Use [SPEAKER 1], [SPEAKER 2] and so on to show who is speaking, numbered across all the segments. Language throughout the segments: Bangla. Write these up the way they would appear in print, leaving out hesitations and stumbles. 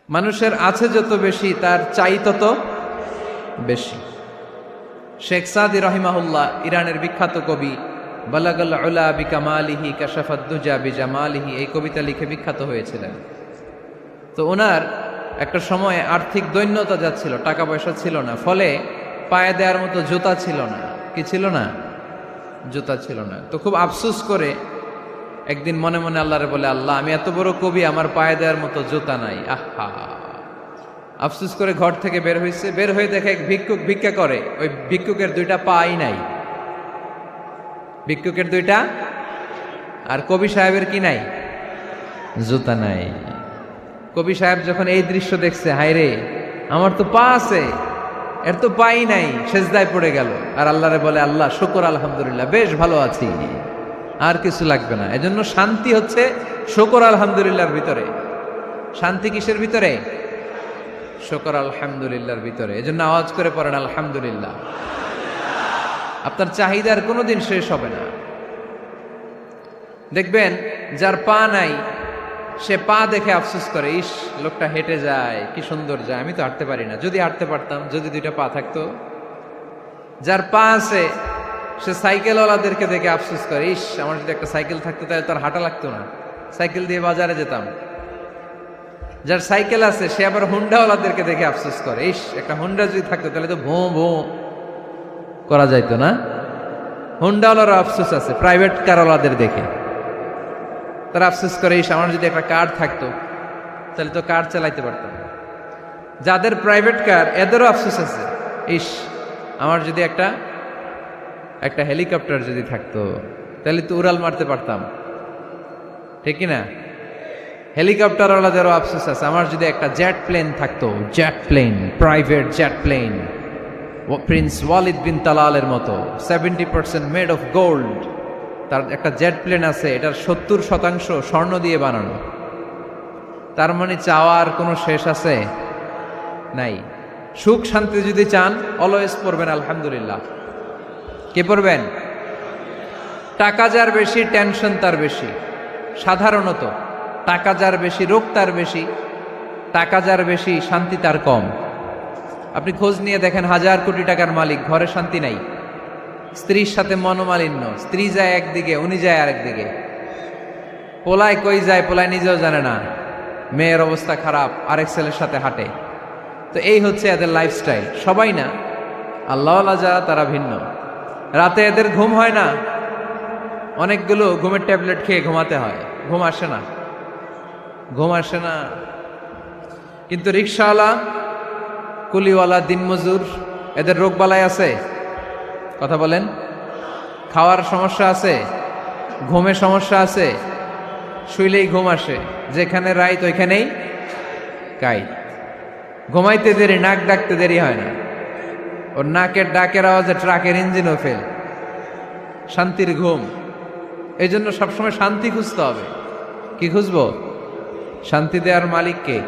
[SPEAKER 1] মানুষের আছে যত বেশি তার চাই তত বেশি। শেখ সাদি রহিমাহুল্লাহ, ইরানের বিখ্যাত কবি, বালাগাল উলা বিকামালিহি কাশাফাদ দুজা বিজামালিহি, এই কবিতা লিখে বিখ্যাত হয়েছিলেন। তো ওনার একটা সময়ে আর্থিক দৈন্যতা যাচ্ছিল, টাকা পয়সা ছিল না, ফলে পায়ে দেওয়ার মতো জুতা ছিল না। কি ছিল না? জুতা ছিল না। তো খুব আফসোস করে একদিন মনে মনে আল্লাহরে বলে, আল্লাহ, আমি এত বড় কবি, আমার পায়ে দেওয়ার মতো জুতা নাই। আহা! আফসোস করে ঘর থেকে বের হয়েছে, বের হয়ে দেখে এক ভিক্ষুক ভিক্ষা করে। ওই ভিক্ষুকের দুইটা পাই নাই, ভিক্ষুকের দুইটা, আর কবি সাহেবের কি নাই? জুতা নাই। কবি সাহেব যখন এই দৃশ্য দেখছে, হায় রে, আমার তো পা আছে, এর তো পাই নাই, সেজদায় পড়ে গেল। আর আল্লাহরে বলে, আল্লাহ শুকর, আলহামদুলিল্লাহ, বেশ ভালো আছি, আর কিছু লাগবে না। এজন্য শান্তি হচ্ছে শুকর আলহামদুলিল্লাহর ভিতরে। শান্তি কিসের ভিতরে? শুকর আলহামদুলিল্লাহর ভিতরে। এজন্য আওয়াজ করে পড়েন আলহামদুলিল্লাহ। আপনার চাহিদার কোনোদিন শেষ হবে না। দেখবেন যার পা নাই, সে পা দেখে আফসোস করে, ইস, লোকটা হেঁটে যায়, কি সুন্দর যায়, আমি তো হাঁটতে পারি না, যদি হাঁটতে পারতাম, যদি দুইটা পা থাকতো। যার পা আছে, সে সাইকেলওয়ালাদেরকে দেখে আফসোস করে, ইস, আমার যদি একটা সাইকেল থাকতো তাহলে তার হাঁটা লাগতো না, সাইকেল দিয়ে বাজারে যেতাম। যার সাইকেল আছে, সে আবার হুন্ডাওয়ালাদেরকে দেখে আফসোস করে, ইস, একটা হুন্ডা যদি থাকতো তাহলে তো ভোঁ ভোঁ করা যাইতো না। হুন্ডাওয়ালারও আফসোস আছে প্রাইভেট কারওয়ালাদের দেখে, তারা আফসোস করে, ইস, আমার যদি একটা কার থাকতো তাহলে তো কার চালাইতে পারতাম। যাদের প্রাইভেট কার, এদেরও আফসোস আছে, ইস, আমার যদি একটা হেলিকপ্টার যদি থাকতো তাহলে তো উড়াল মারতে পারতাম, ঠিক কিনা? হেলিকপ্টারওয়ালাদেরও আফসোস আছে, আমার যদি একটা জেট প্লেন থাকতো, jet plane, private jet plane, prince Walid bin তালালের মতো 70% মেড অফ গোল্ড, তার একটা জেট প্লেন আছে, এটার 70% স্বর্ণ দিয়ে বানানো। তার মানে চাওয়ার কোনো শেষ আছে? নাই। সুখ শান্তি যদি চান, অলওয়েজ পড়বেন আলহামদুলিল্লাহ। কে পড়বেন? টাকা যার বেশি, টেনশন তার বেশি। সাধারণত টাকা যার বেশি, রোগ তার বেশি। টাকা যার বেশি, শান্তি তার কম। আপনি খোঁজ নিয়ে দেখেন, 1000 কোটি টাকার মালিক, ঘরে শান্তি নাই, স্ত্রীর সাথে মনোমালিন্য, স্ত্রী যায় একদিকে, উনি যায় আরেকদিকে, পোলায় কই যায় পোলায় নিজেও জানে না, মেয়ের অবস্থা খারাপ, আরেক ছেলের সাথে হাঁটে। তো এই হচ্ছে এদের লাইফস্টাইল। সবাই না, আল্লাহওয়ালা যারা তারা ভিন্ন। রাতে এদের ঘুম হয় না, অনেকগুলো ঘুমের ট্যাবলেট খেয়ে ঘুমাতে হয়, ঘুম আসে না, ঘুম আসে না। কিন্তু রিক্সাওয়ালা, কুলিওয়ালা, দিনমজুর, এদের রোগ বালাই আছে? কথা বলেন। খাওয়ার সমস্যা আছে, ঘুমের সমস্যা আছে, শুইলেই ঘুম আসে, যেখানে রাইত ওইখানেই কাইত। ঘুমাইতে দেরি, নাক ডাকতে দেরি হয় না, ওর নাকের ডাকের আওয়াজে ট্রাকের ইঞ্জিনও ফেল। শান্তির ঘুম। এই জন্য সবসময় শান্তি খুঁজতে হবে। কি খুঁজবো? শান্তি দেওয়ার মালিক কে?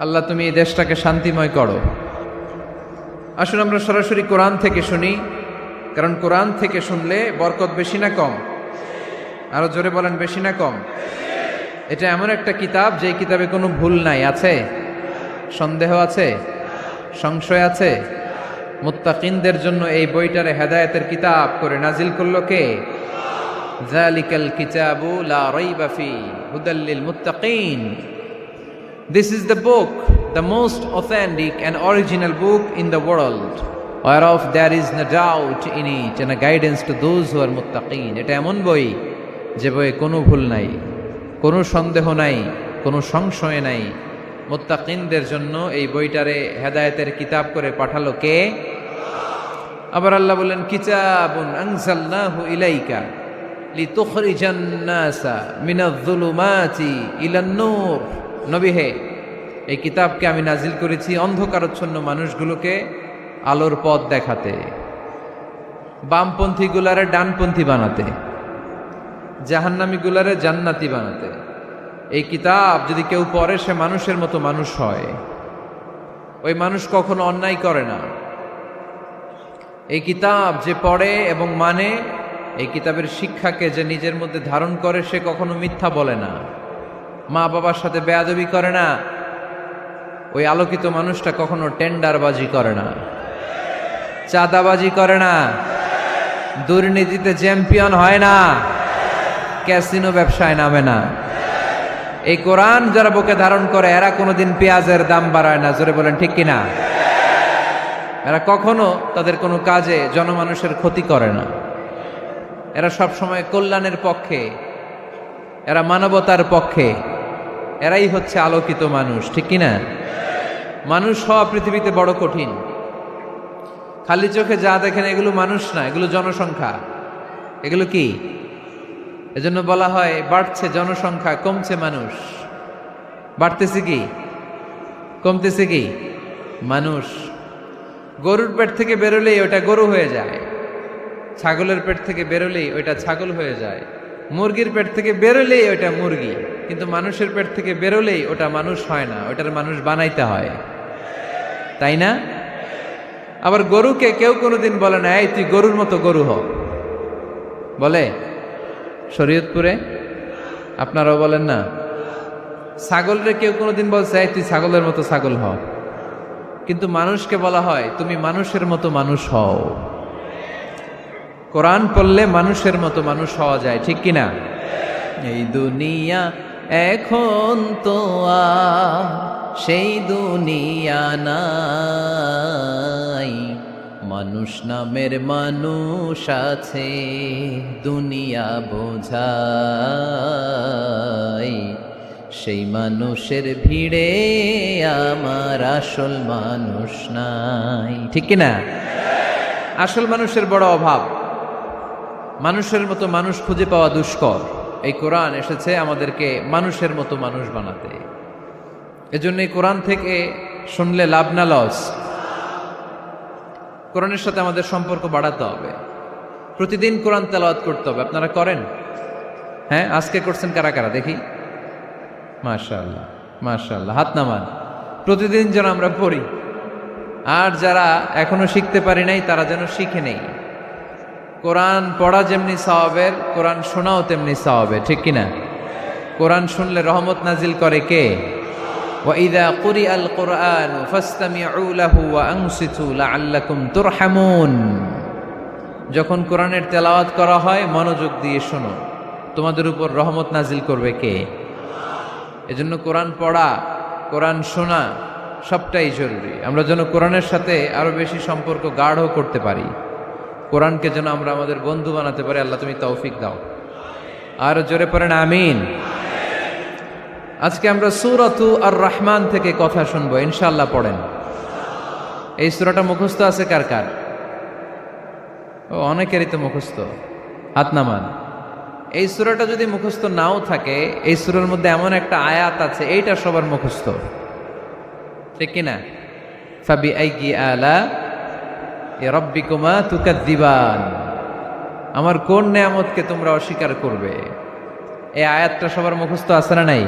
[SPEAKER 1] আল্লাহ, তুমি এই দেশটাকে শান্তিময় করো। আসুন আমরা সরাসরি কোরআন থেকে শুনি, কারণ কোরআন থেকে শুনলে বরকত বেশি না কম? আরো জোরে বলেন, বেশি না কম? এটা এমন একটা কিতাব যে কিতাবে কোনো ভুল নাই। আছে? সন্দেহ আছে? সংশয় আছে? মুত্তাকিনদের জন্য এই বইটারে হেদায়েতের কিতাব করে নাজিল করলো কে? যালিকাল কিতাবু লা রাইবা ফি হুদাল লিল মুত্তাকিন। This is the book, the most authentic and original book in the world, whereof there is no doubt in it, and a guidance to those who are muttaqin. এটা এমন বই যে বইয়ে কোনো ভুল নাই, কোনো সন্দেহ নাই, কোনো সংশয় নাই। মুত্তাকিনদের জন্য এই বইটারে হেদায়েতের কিতাব করে পাঠালো কে? আবার আল্লাহ বলেন, কিতাবুন আনজালনাহু ইলাইকা লিতুখরিজান নাসা মিনাজ-যুলুমাতি ইলান-নূর। নবী হে, এই কিতাবকে আমি নাজিল করেছি অন্ধকারচ্ছন্ন মানুষগুলোকে আলোর পথ দেখাতে, বামপন্থী গুলারে ডানপন্থী বানাতে, জাহান্নামী গুলারে জান্নাতি বানাতে। এই কিতাব যদি কেউ পড়ে, সে মানুষের মতো মানুষ হয়। ওই মানুষ কখনো অন্যায় করে না। এই কিতাব যে পড়ে এবং মানে, এই কিতাবের শিক্ষাকে যে নিজের মধ্যে ধারণ করে, সে কখনো মিথ্যা বলে না। মা বাবার সাথে বেয়াদবি করে না, ওই আলোকিত মানুষটা কখনো টেন্ডারবাজি করে না, চাঁদাবাজি করে না, দুর্নীতিতে চ্যাম্পিয়ন হয় না, ক্যাসিনো ব্যবসায় নামে না। এই কোরআন যারা বুকে ধারণ করে এরা কোনোদিন পেঁয়াজের দাম বাড়ায় না। জোরে বলেন ঠিক কিনা? এরা কখনো তাদের কোনো কাজে জনমানুষের ক্ষতি করে না। এরা সব সময় কল্যাণের পক্ষে, এরা মানবতার পক্ষে। এরাই হচ্ছে আলোকিত মানুষ, ঠিক কিনা? মানুষ হওয়া পৃথিবীতে বড় কঠিন। খালি চোখে যা দেখেন এগুলো মানুষ না, এগুলো জনসংখ্যা। এগুলো কি? এজন্য বলা হয় বাড়ছে জনসংখ্যা, কমছে মানুষ। বাড়তেছে কি, কমতেছে কি? মানুষ। গরুর পেট থেকে বেরোলেই ওটা গরু হয়ে যায়, ছাগলের পেট থেকে বেরোলেই ওইটা ছাগল হয়ে যায়, মুরগির পেট থেকে বেরোলেই ওইটা মুরগি। কিন্তু মানুষের পেট থেকে বেরোলেই ওটা মানুষ হয় না, ওটার মানুষ বানাইতে হয়, তাই না? আবার গরুকে কেউ কোনোদিন বলে না এই তুই গরুর মতো গরু হ, বলে? শরীয়তপুরে আপনারাও বলেন না? ছাগলরে কেউ কোনোদিন বলছে এই তুই ছাগলের মতো ছাগল হ, কিন্তু মানুষকে বলা হয় তুমি মানুষের মতো মানুষ হও। কোরআন পড়লে মানুষের মতো মানুষ হওয়া যায়, ঠিক কিনা? এই দুনিয়া এখন তো আর সেই দুনিয়া নাই, মানুষ নামের মানুষ আছে দুনিয়া বোঝাই, সেই মানুষের ভিড়ে আমার আসল মানুষ নাই, ঠিক কিনা? আসল মানুষের বড় অভাব, মানুষের মতো মানুষ খুঁজে পাওয়া দুষ্কর। এই কোরআন এসেছে আমাদেরকে মানুষের মতো মানুষ বানাতে। এজন্য এই কোরআন থেকে শুনলে লাভ না লস? কোরআনের সাথে আমাদের সম্পর্ক বাড়াতে হবে, প্রতিদিন কোরআন তেলাওয়াত করতে হবে। আপনারা করেন? হ্যাঁ, আজকে করছেন কারা কারা দেখি? মাশাআল্লাহ, মাশাআল্লাহ, হাত নামান। প্রতিদিন যেন আমরা পড়ি, আর যারা এখনো শিখতে পারি নাই তারা যেন শিখে নেই। কোরআন পড়া যেমনি সওয়াবের, কোরআন শোনাও তেমনি সওয়াবের, ঠিক কিনা? কোরআন শুনলে রহমত নাজিল করে কে? وَإِذَا قُرِئَ الْقُرْآنُ فَاسْتَمِعُوا لَهُ وَأَنصِتُوا لَعَلَّكُمْ تُرْحَمُونَ। যখন কোরআনের তেলাওয়াত করা হয় মনোযোগ দিয়ে শোনো, তোমাদের উপর রহমত নাজিল করবে কে? এজন্য কোরআন পড়া, কোরআন শোনা সবটাই জরুরি। আমরা যেন কোরআনের সাথে আরো বেশি সম্পর্ক গাঢ় করতে পারি, কোরআনকে যেন আমরা আমাদের বন্ধু বানাতে পারি। আল্লাহ তুমি তৌফিক দাও। আর জোরে পড়েন আমিন। আজকে আমরা সূরাতু আর রহমান থেকে কথা শুনবো ইনশাআল্লাহ। পড়েন। এই সূরাটা মুখস্থ আছে কার কার? ও, অনেকেরই তো মুখস্থ, হাত নামান। এই সূরাটা যদি মুখস্থ নাও থাকে, এই সূরার মধ্যে এমন একটা আয়াত আছে এইটা সবার মুখস্থ, ঠিক কিনা? ফাবিআইয়ি আলা রাব্বিকুমা তুকাদ্দিবান, আমার কোন নেয়ামতকে তোমরা অস্বীকার করবে? এই আয়াতটা সবার মুখস্থ আছে না নাই?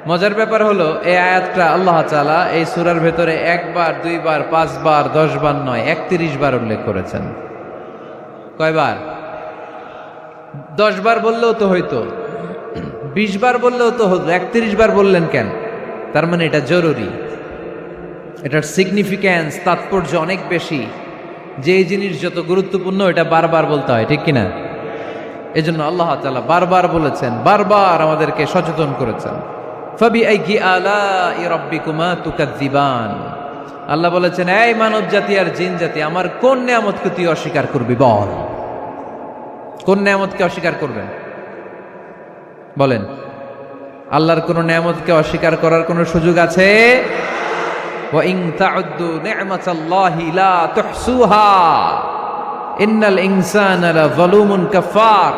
[SPEAKER 1] মজার ব্যাপার হলো এই আয়াতটা আল্লাহ তাআলা এই সূরার ভেতরে একবার, দুইবার, 5 বার, 10 বার নয়, 31 বার উল্লেখ করেছেন। কয়বার? 10 বার বললেও তো হইতো, 20 বার বললেও তো হতো, 31 বার বললেন কেন? তার মানে এটা জরুরি, এটার সিগনিফিক্যান্স, তাৎপর্য অনেক বেশি। যে জিনিস যত গুরুত্বপূর্ণ এটা বারবার বলতে হয়, ঠিক কিনা? এজন্য আল্লাহ তাআলা বারবার বলেছেন, বারবার আমাদেরকে সচেতন করেছেন। ফাবিআইয়ি আলাই রাব্বিকুমা তুকাদ্দিবান, আল্লাহ বলেছেন এই মানব জাতি আর জিন জাতি আমার কোন নেয়ামতকে তুই অস্বীকার করবি? বল, কোন নেয়ামতকে অস্বীকার করবেন? বলেন। আল্লাহর কোন নেয়ামতকে অস্বীকার করার কোন সুযোগ আছে? ওয়া ইন তাউদ্দু নি'মাতাল্লাহি লা তুহসুহা ইন্নাল ইনসানা লাযালুমুন কাফার।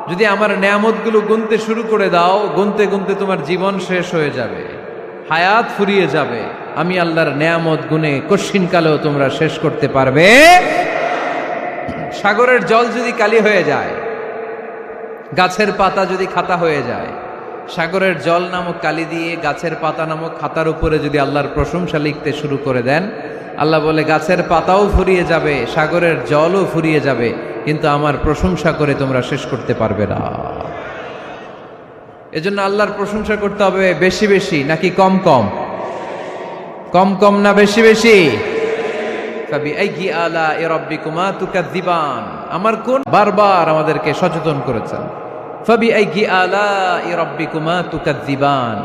[SPEAKER 1] যদি আমার নেয়ামতগুলো গুনতে শুরু করে দাও, গুনতে গুনতে তোমার জীবন শেষ হয়ে যাবে, হায়াত ফুরিয়ে যাবে। আমি আল্লাহর নেয়ামত গুনে কশিন কালেও তোমরা শেষ করতে পারবে। সাগরের জল যদি কালি হয়ে যায়, গাছের পাতা যদি খাতা হয়ে যায়, সাগরের জল নামক কালি দিয়ে গাছের পাতা নামক খাতার উপরে যদি আল্লাহর প্রশংসা লিখতে শুরু করে দেন, আল্লাহ বলে গাছের পাতাও ফুরিয়ে যাবে, সাগরের জলও ফুরিয়ে যাবে, কিন্তু আমার প্রশংসা করে তোমরা শেষ করতে পারবে না। এজন্য আল্লাহর প্রশংসা করতে হবে বেশি বেশি নাকি কম কম? কম কম না বেশি বেশি? ফাবিআইয়ি আলাኢ রাব্বিকুমা তুকাযযিবান, আমার কোন বারবার আমাদেরকে সচেতন করেছেন। ফাবিআইয়ি আলাই রাব্বিকুমা তুকাযযিবান,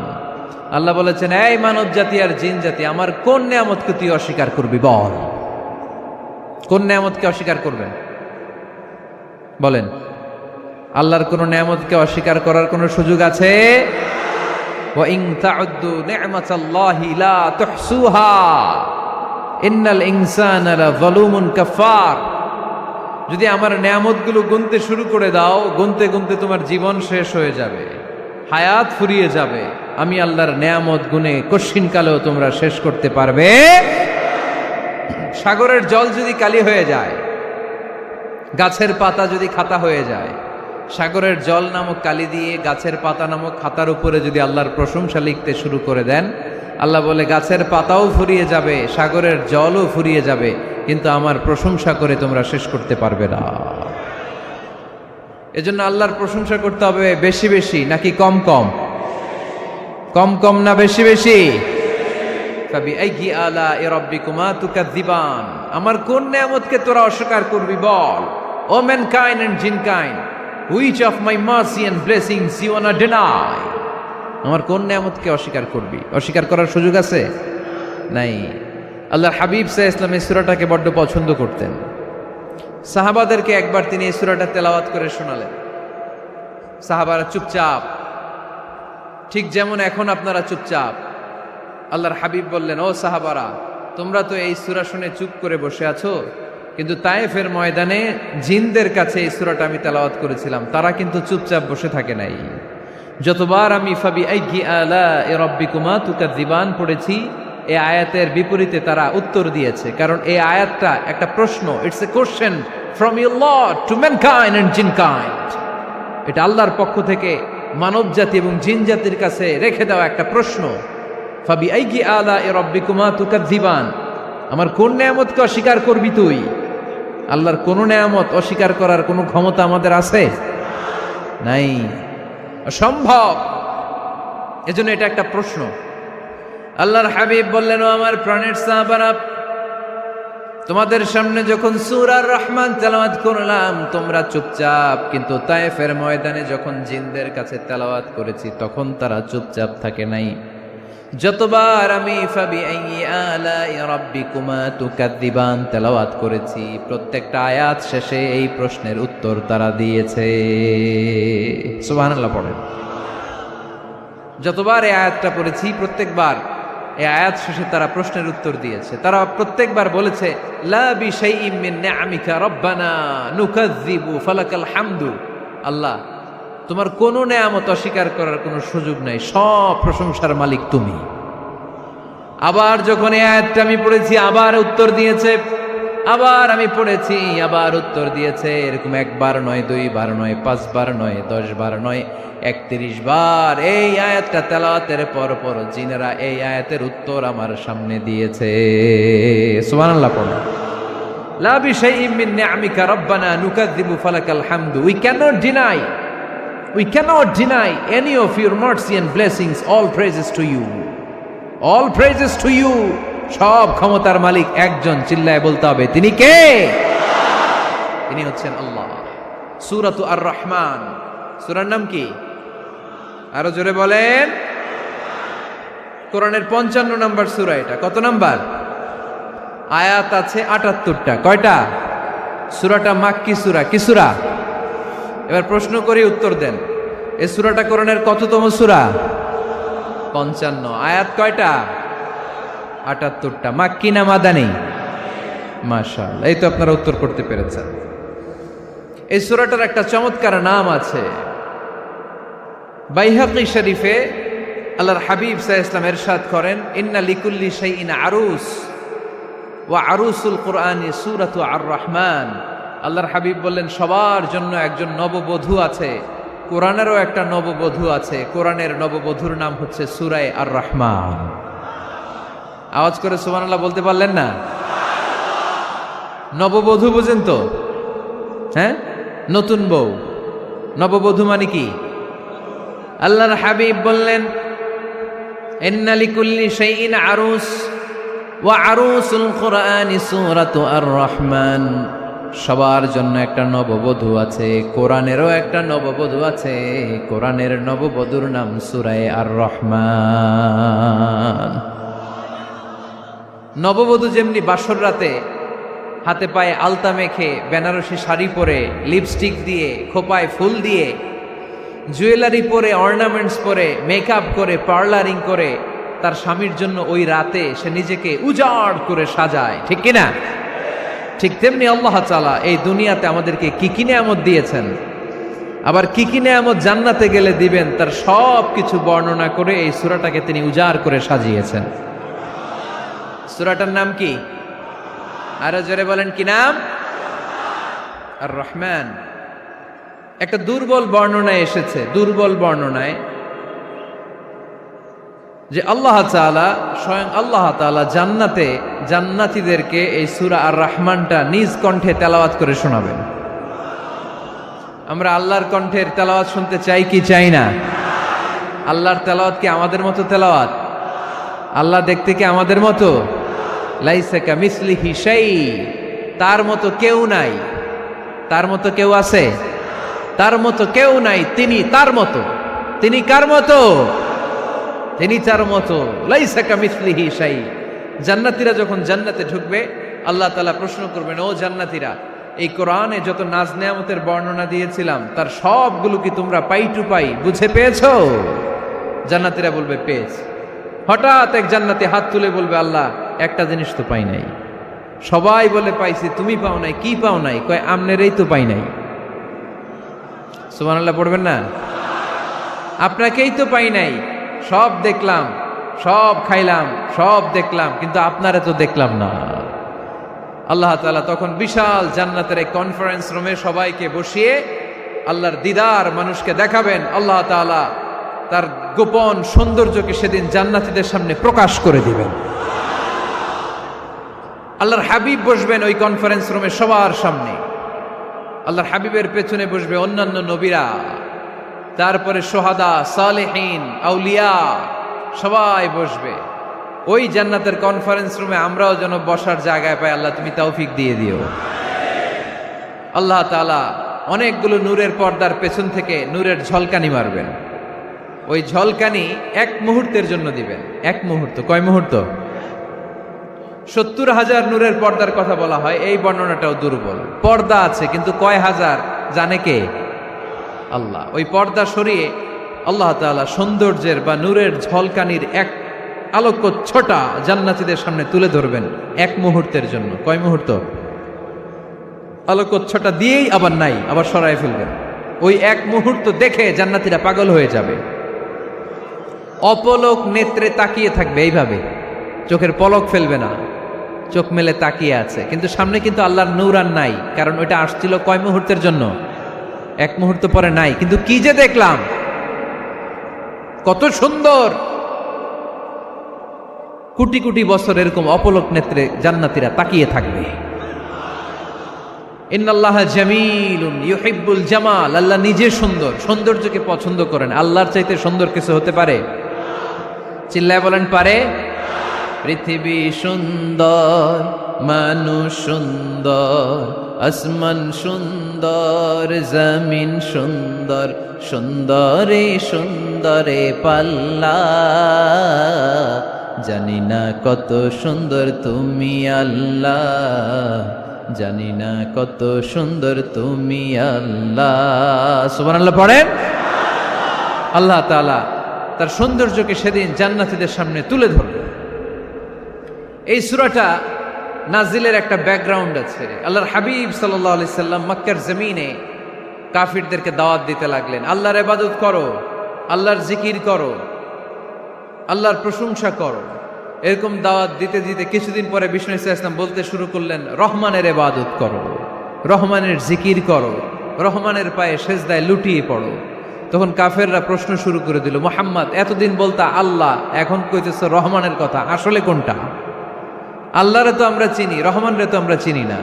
[SPEAKER 1] আল্লাহ বলেছেন এই মানব জাতি আর জিন জাতি আমার কোন নিয়ামতকে তুই অস্বীকার করবি বল। কোন নিয়ামতকে অস্বীকার করবেন বলেন? আল্লাহর কোন নিয়ামতকে অস্বীকার করার কোন সুযোগ আছে? ওয়া ইন তাউদ্দু নি'মাতাল্লাহি লা তুহসুহা ইন্নাল ইনসানা লাযালুমুন কাফার, যদি আমার নিয়ামতগুলো গুনতে শুরু করে দাও, গুনতে গুনতে তোমার জীবন শেষ হয়ে যাবে, হায়াত ফুরিয়ে যাবে। আমি আল্লাহর নিয়ামত গুনে কশিনকালেও তোমরা শেষ করতে পারবে। সাগরের জল যদি কালি হয়ে যায়, গাছের পাতা যদি খাতা হয়ে যায়, সাগরের জল নামক কালি দিয়ে গাছের পাতা নামক খাতার উপরে যদি আল্লাহর প্রশংসা লিখতে শুরু করে দেন, আল্লাহ বলে গাছের পাতাও ফুরিয়ে যাবে, সাগরের জলও ফুরিয়ে যাবে, কিন্তু আমার প্রশংসা করে তোমরা শেষ করতে পারবে না। এজন্য আল্লাহর প্রশংসা করতে হবে বেশি বেশি নাকি কম কম? কম কম না বেশি বেশি? ফাবিআইয়ি আলাই রাব্বিকুমা তুকাযযিবান, আমার কোন নিয়ামতকে তোরা অস্বীকার করবি বল। O mankind and jinnkind, which of my mercy and blessings you wanna deny? আমার কোন নিয়ামতকে অস্বীকার করবি? অস্বীকার করার সুযোগ আছে? নাই। আল্লাহর হাবিব সাল্লাল্লাহু আলাইহি ওয়াসাল্লাম এই সূরাটাকে বড্ড পছন্দ করতেন। সাহাবাদেরকে একবার তিনি এই সূরাটা তেলাওয়াত করে শোনালেন। সাহাবারা চুপচাপ, ঠিক যেমন এখন আপনারা চুপচাপ। আল্লাহর হাবিব বললেন, ও সাহাবারা, তোমরা তো এই সূরা শুনে চুপ করে বসে আছো, কিন্তু তায়েফের ময়দানে জিনদের কাছে এই সূরাটা আমি তেলাওয়াত করেছিলাম, তারা কিন্তু চুপচাপ বসে থাকে নাই। যতবার আমি ফাবিআইয়ি আলাই রাব্বিকুমা তুকাযযিবান পড়েছি, এই আয়াতের বিপরীতে তারা উত্তর দিয়েছে, কারণ এই আয়াতটা একটা প্রশ্ন। It's a question from your Lord to mankind and jinnkind. এটা আল্লাহর পক্ষ থেকে মানব জাতি এবং জিন জাতির কাছে রেখে দেওয়া একটা প্রশ্ন। ফাবিআইয়ি আলাই রাব্বিকুমা তুকাযযিবান, আমার কোন নিয়ামতকে অস্বীকার করবি তুই? আল্লাহর কোন নিয়ামত অস্বীকার করার কোনো ক্ষমতা আমাদের আছে? নাই, অসম্ভব। এজন্য এটা একটা প্রশ্ন। আল্লাহর হাবিব বললেন, ও আমার প্রাণের সাহাবারা, তোমাদের সামনে যখন সূরা আর রহমান তেলাওয়াত করলাম তোমরা চুপচাপ, কিন্তু তায়েফের ময়দানে যখন জিনদের কাছে তেলাওয়াত করেছি তখন তারা চুপচাপ থাকে নাই। যতবার আমি ফাবিআইয়ি আলাই রাব্বিকুমা তুকাযযিবান তেলাওয়াত করেছি, প্রত্যেকটা আয়াত শেষে এই প্রশ্নের উত্তর তারা দিয়েছে। সুবহানাল্লাহ পড়েন। যতবার এই আয়াতটা পড়েছি প্রত্যেকবার এই আয়াত শেষে তারা প্রশ্নের উত্তর দিয়েছে। তারা প্রত্যেকবার বলেছে, লা বিশাইইম মিন নিআমিকা রাব্বানা নুকাযযিবু ফালাকাল হামদু। আল্লাহ, তোমার কোনো নেয়ামত অস্বীকার করার কোনো সুযোগ নাই, সব প্রশংসার মালিক তুমি। আবার যখন এই আয়াতটা আমি পড়েছি আবার উত্তর দিয়েছে, আবার আমি পড়েছি আবার উত্তর দিয়েছে। এরকম একবার নয়, দুইবার নয়, 5 বার নয়, 10 বার নয়, 31 বার এই আয়াতটা তেলাওয়াতের পর পর জিনেরা এই আয়াতের উত্তর আমার সামনে দিয়েছে। সুবহানাল্লাহ পড়ুন। লা বিশাইইম মিন নিআমিকা রাব্বানা নুকাযযিবু ফালাকাল হামদু। We cannot deny any of your mercy and blessings. All praises to you. All praises to you. সব ক্ষমতার মালিক একজন, চিল্লায় বলতে হবে, তিনি কে? তিনি হচ্ছেন আল্লাহ। সূরাতু আর রহমান, সূরার নাম কি? আরো জোরে বলেন। কোরআনের 55 নম্বর সূরা এটা। কত নাম্বার? আয়াত আছে 78টা। কয়টা? সূরাটা মাক্কি সূরা। কি সূরা? এবার প্রশ্ন করে উত্তর দেন। এই সূরাটা কোরআনের কততম সূরা? 55। আয়াত কয়টা? 78টা। মাক্কি না মাদানী? মাশাআল্লাহ, এই তো আপনারা উত্তর করতে পেরেছেন। এই সূরাটার একটা চমৎকার নাম আছে। বাইহাকী শরীফে আল্লাহর হাবিব সাল্লাল্লাহু আলাইহি ওয়াসাল্লাম ইরশাদ করেন, ইন্না লিকুল্লি শাইইন আরুস ওয়া আরুসুল কুরআনি সূরাতু আর রহমান। আল্লাহর হাবিব বললেন, সবার জন্য একজন নববধূ আছে, কোরআনেরও একটা নববধূ আছে। কোরআনের নববধূর নাম হচ্ছে সূরা আর রহমান। আওয়াজ করে সুবহানাল্লাহ বলতে পারলেন না? নববধূ বুঝেন তো? হ্যাঁ, নতুন বউ। নববধূ মানে কি? আল্লাহর হাবিব বললেন, ইন্না লিকুল্লি শাইইন আরুস ওয়া আরুসুল কুরআনি সূরাতু আর-রহমান। সবার জন্য একটা নববধূ আছে, কোরআনেরও একটা নববধূ আছে। কোরআনের নববধূর নাম সূরা আর-রহমান। নববধূ যেমনি বাসর রাতে হাতে পায়ে আলতা মেখে, বেনারসি শাড়ি পরে, লিপস্টিক দিয়ে, খোপায় ফুল দিয়ে, জুয়েলারি পরে, অর্নামেন্টস পরে, মেকআপ করে, পার্লারিং করে তার স্বামীর জন্য ওই রাতে সে নিজেকে উজাড় করে সাজায়, ঠিক কিনা? ঠিক তেমনি আল্লাহ তাআলা এই দুনিয়াতে আমাদেরকে কি কি নেয়ামত দিয়েছেন, আবার কি কি নেয়ামত জান্নাতে গেলে দিবেন, তার সব কিছু বর্ণনা করে এই সূরাটাকে তিনি উজাড় করে সাজিয়েছেন। সূরাটার নাম কি? আরো জোরে বলেন, কি নাম? আর-রহমান। একটা দুর্বল বর্ণনায় এসেছে, দুর্বল বর্ণনায়, যে আল্লাহ তাআলা, স্বয়ং আল্লাহ তাআলা জান্নাতে জান্নাতীদেরকে এই সূরা আর-রহমানটা নিজ কণ্ঠে তেলাওয়াত করে শোনাবেন। আমরা আল্লাহর কণ্ঠের তেলাওয়াত শুনতে চাই কি চাই না? আল্লাহর তেলাওয়াত কি আমাদের মতো তেলাওয়াত? আল্লাহ দেখতে কি আমাদের মতো? লাইসা কামিসলিহি শাই, তার মতো কেউ নাই। তার মতো কেউ আছে? তার মতো কেউ নাই। তিনি তার মতো। তিনি কার মতো? তিনি তার মতো। লাইসা কামিসলিহি শাই। জান্নাতীরা যখন জান্নাতে ঢুকবে, আল্লাহ তাআলা প্রশ্ন করবেন, ও জান্নাতীরা, এই কোরআনে যত নাজ নেয়ামতের বর্ণনা দিয়েছিলাম তার সবগুলো কি তোমরা পাই টু পাই বুঝে পেয়েছো? জান্নাতীরা বলবে পেয়েছি। হঠাৎ এক জান্নাতি হাত তুলে বলবে, আল্লাহ একটা জিনিস তো পাই নাই। সবাই বলে পাইছি, তুমি পাও নাই। কি পাও নাই? কয় আমনেরই তো পাই নাই। সুবহানাল্লাহ পড়বেন না? আপনাকেই তো পাই নাই। সব দেখলাম, সব খাইলাম, সব দেখলাম, কিন্তু আপনারে তো দেখলাম না। আল্লাহ তাআলা তখন বিশাল জান্নাতের এক কনফারেন্স রুমে সবাইকে বসিয়ে আল্লাহর দিদার মানুষকে দেখাবেন। আল্লাহ তাআলা তার গোপন সৌন্দর্যকে সেদিন জান্নাতীদের সামনে প্রকাশ করে দিবেন। আল্লাহর হাবিব বসবেন ওই কনফারেন্স রুমে সবার সামনে। আল্লাহর হাবিবের পেছনে বসবে অন্যান্য নবীরা, তারপরে সোহাদা, সালেহীন, আউলিয়া সবাই বসবে। ওই জান্নাতের কনফারেন্স রুমে আমরাও যেন বসার জায়গায় পাই, আল্লাহ তুমি তৌফিক দিয়ে দিও। আল্লাহ তাআলা অনেকগুলো নূরের পর্দার পেছন থেকে নূরের ঝলকানি মারবেন। ওই ঝলকানি এক মুহূর্তের জন্য দিবেন। এক মুহূর্ত। কয় মুহূর্ত? 70,000 নূরের পর্দার কথা বলা হয়। এই বর্ণনাটাও দুর্বল। পর্দা আছে কিন্তু কয় হাজার জানে কে? আল্লাহ। ওই পর্দা সরিয়ে আল্লাহ তাআলা সৌন্দর্যের বা নূরের ঝলকানির এক আলোকচ্ছটা জান্নাতীদের সামনে তুলে ধরবেন এক মুহূর্তের জন্য। কয় মুহূর্ত? আলোকচ্ছটা দিয়েই আবার নাই, আবার সরায় ফেলবেন। ওই এক মুহূর্ত দেখে জান্নাতীরা পাগল হয়ে যাবে, অপলক নেত্রে তাকিয়ে থাকবে। এইভাবে চোখের পলক ফেলবে না, চোখ মেলে তাকিয়ে আছে। কিন্তু সামনে কিন্তু আল্লাহর নূর আর নাই, কারণ ওইটা আসছিল কয় মুহূর্তের জন্য? এক মুহূর্ত পরে নাই। কিন্তু কি যে দেখলাম, কত সুন্দর! কোটি কোটি বছর এরকম অপলক নেত্রে জান্নাতীরা তাকিয়ে থাকবে। ইন্নাল্লাহা জামিলুন ইউহিব্বুল জামাল। আল্লাহ নিজে সুন্দর, সৌন্দর্যকে পছন্দ করেন। আল্লাহর চাইতে সুন্দর কিছু হতে পারে? চিল্লায় বলেন, পারে? পৃথিবী সুন্দর, মানুষ সুন্দর, আসমান সুন্দর, জমিন সুন্দর, সুন্দরে সুন্দরে পাল্লা। জানি না কত সুন্দর তুমি আল্লাহ, জানি না কত সুন্দর তুমি আল্লাহ। সুবহানাল্লাহ পড়েন। আল্লাহ তাআলা তার সৌন্দর্যকে সেদিন জান্নাতীদের সামনে তুলে ধরবেন। এই সূরাটা নাজিলের একটা ব্যাকগ্রাউন্ড আছে। আল্লাহর হাবিব সাল্লাল্লাহু আলাইহি সাল্লাম মক্কার জমিনে কাফিরদেরকে দাওয়াত দিতে লাগলেন, আল্লাহর ইবাদত করো, আল্লাহর জিকির করো, আল্লাহর প্রশংসা করো। এরকম দাওয়াত দিতে দিতে কিছুদিন পরে বিষ্ণু ইসলাম বলতে শুরু করলেন, রহমানের ইবাদত করো, রহমানের জিকির করো, রহমানের পায়ে সেজদায় লুটিয়ে পড়ো। তখন কাফেররা প্রশ্ন শুরু করে দিল, মুহাম্মদ এতদিন বলতা আল্লাহ, এখন কইতেছ রহমানের কথা, আসলে কোনটা? আল্লাহরে তো আমরা চিনি, রহমানরে তো আমরা চিনি না।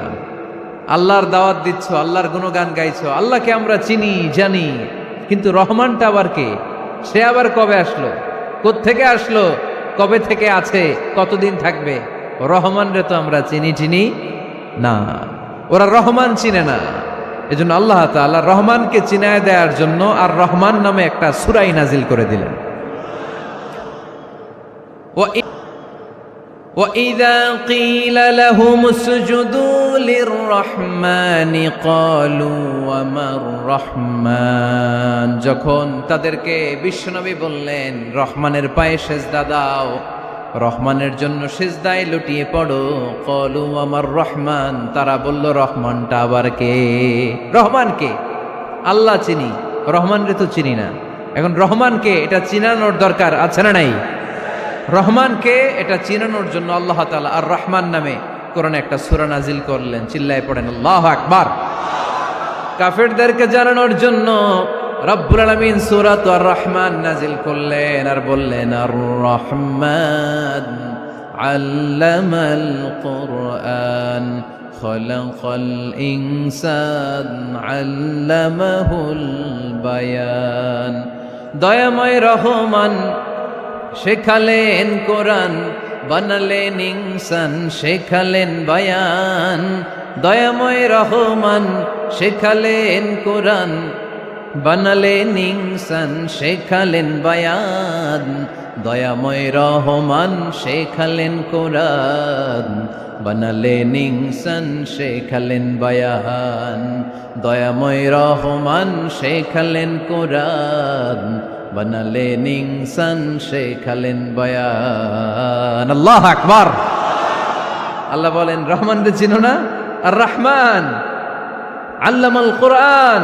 [SPEAKER 1] আল্লাহর দাওয়াত দিচ্ছ, আল্লাহর গুণগান গাইছো, আল্লাহকে আমরা চিনি জানি, কিন্তু রহমানটা আবার কে? সে আবার কবে আসলো, কোত্থেকে আসলো, কবে থেকে আছে, কতদিন থাকবে? রহমান রে তো আমরা চিনি না, ওরা রহমান চিনে না। এজন্য আল্লাহ তাআলা রহমানকে চিনায় দেওয়ার জন্য আর রহমান নামে একটা সূরাই নাজিল করে দিলেন। وَإِذَا قِيلَ لَهُمُ اسْجُدُوا لِلرَّحْمَنِ قَالُوا وَمَا الرَّحْمَنُ, যখন তাদেরকে বিশ্বনবী বললেন রহমানের পায়ে সিজদা দাও, রহমানের জন্য সিজদায় লুটিয়ে পড়ো, ক্বালু ওয়ামার রহমান, তারা বলল রহমানটা আবার কে? রহমানকে আল্লাহ চিনি, রহমানরে তো চিনি না। এখন রহমানকে এটা চিনানোর দরকার আছে না নাই? রহমানকে এটা চিনানোর জন্য আল্লাহ তাআলা আর রহমান নামে কোরআনে একটা সূরা নাজিল করলেন। চিল্লায় পড়েন আল্লাহু আকবার। কাফেরদেরকে জানানোর জন্য রব্বুল আলামিন সূরাত আর রহমান নাজিল করলেন আর বললেন আর রহমান আল্লামাল কুরআন খলাকাল ইনসান আল্লামাহুল বায়ান। দয়াময় রহমান শেখালেন কোরআন, বানালেন ইনসান শেখালেন বায়ান। দয়াময় রহমান শেখালেন কোরআন, বানালেন ইনসান শেখালেন বায়ান। দয়াময় রহমান শেখালেন কোরআন, বানালেন ইনসান শেখালেন বায়ান। দয়াময় রহমান শেখালেন কোরআন, বানালেন ইনসান শেখালেন বায়ান। আল্লাহু আকবার। আল্লাহ বলেন রহমান রে চিনো না? আর রহমান আল্লামাল কোরআন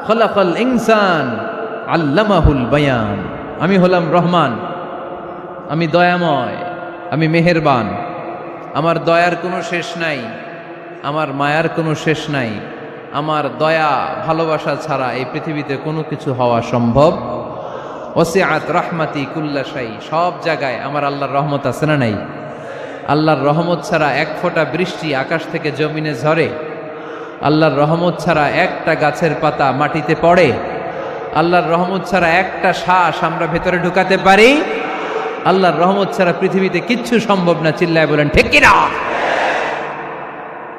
[SPEAKER 1] খলাকাল ইনসান আল্লামাহুল বায়ান। আমি হলাম রহমান, আমি দয়াময়, আমি মেহেরবান। আমার দয়ার কোনো শেষ নাই, আমার মায়ার কোনো শেষ নাই। আমার দয়া ভালোবাসা ছাড়া এই পৃথিবীতে কোনো কিছু হওয়া সম্ভব। ওসিআত রাহমাতি কুল্লা শাই, সব জায়গায় আমার আল্লাহর রহমত আছে না নাই? আল্লাহর রহমত ছাড়া এক ফোঁটা বৃষ্টি আকাশ থেকে জমিনে ঝরে? আল্লাহর রহমত ছাড়া একটা গাছের পাতা মাটিতে পড়ে? আল্লাহর রহমত ছাড়া একটা শ্বাস আমরা ভেতরে ঢুকাতে পারি? আল্লাহর রহমত ছাড়া পৃথিবীতে কিচ্ছু সম্ভব না। চিল্লায় বলেন ঠিক কিনা?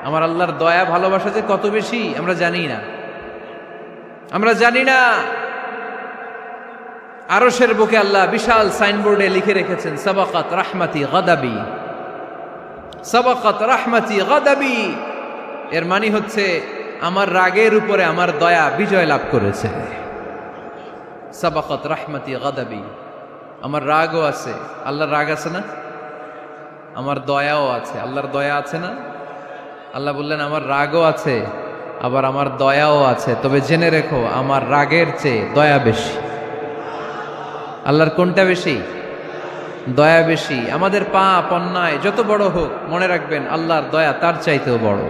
[SPEAKER 1] আমার আল্লাহর দয়া ভালোবাসা যে কত বেশি আমরা জানি না, আমরা জানি না। আরশের বুকে আল্লাহ বিশাল সাইনবোর্ডে লিখে রেখেছেন সাবাকাত রাহমাতি গাদাবি, সাবাকাত রাহমাতি গাদাবি। এর মানে হচ্ছে আমার রাগের উপরে আমার দয়া বিজয় লাভ করেছে। সাবাকাত রাহমাতি গাদাবি, আমার রাগও আছে, আল্লাহর রাগ আছে না? আমার দয়াও আছে, আল্লাহর দয়া আছে না? আল্লাহ বললেন আমার রাগও আছে, আবার আমার দয়াও আছে। তবে জেনে রেখো আমার রাগের চেয়ে দয়া বেশি। আল্লাহর কোনটা বেশি? দয়া বেশি। আমাদের পাপ অন্যায় যত বড় হোক, মনে রাখবেন আল্লাহর দয়া তার চাইতেও বড়।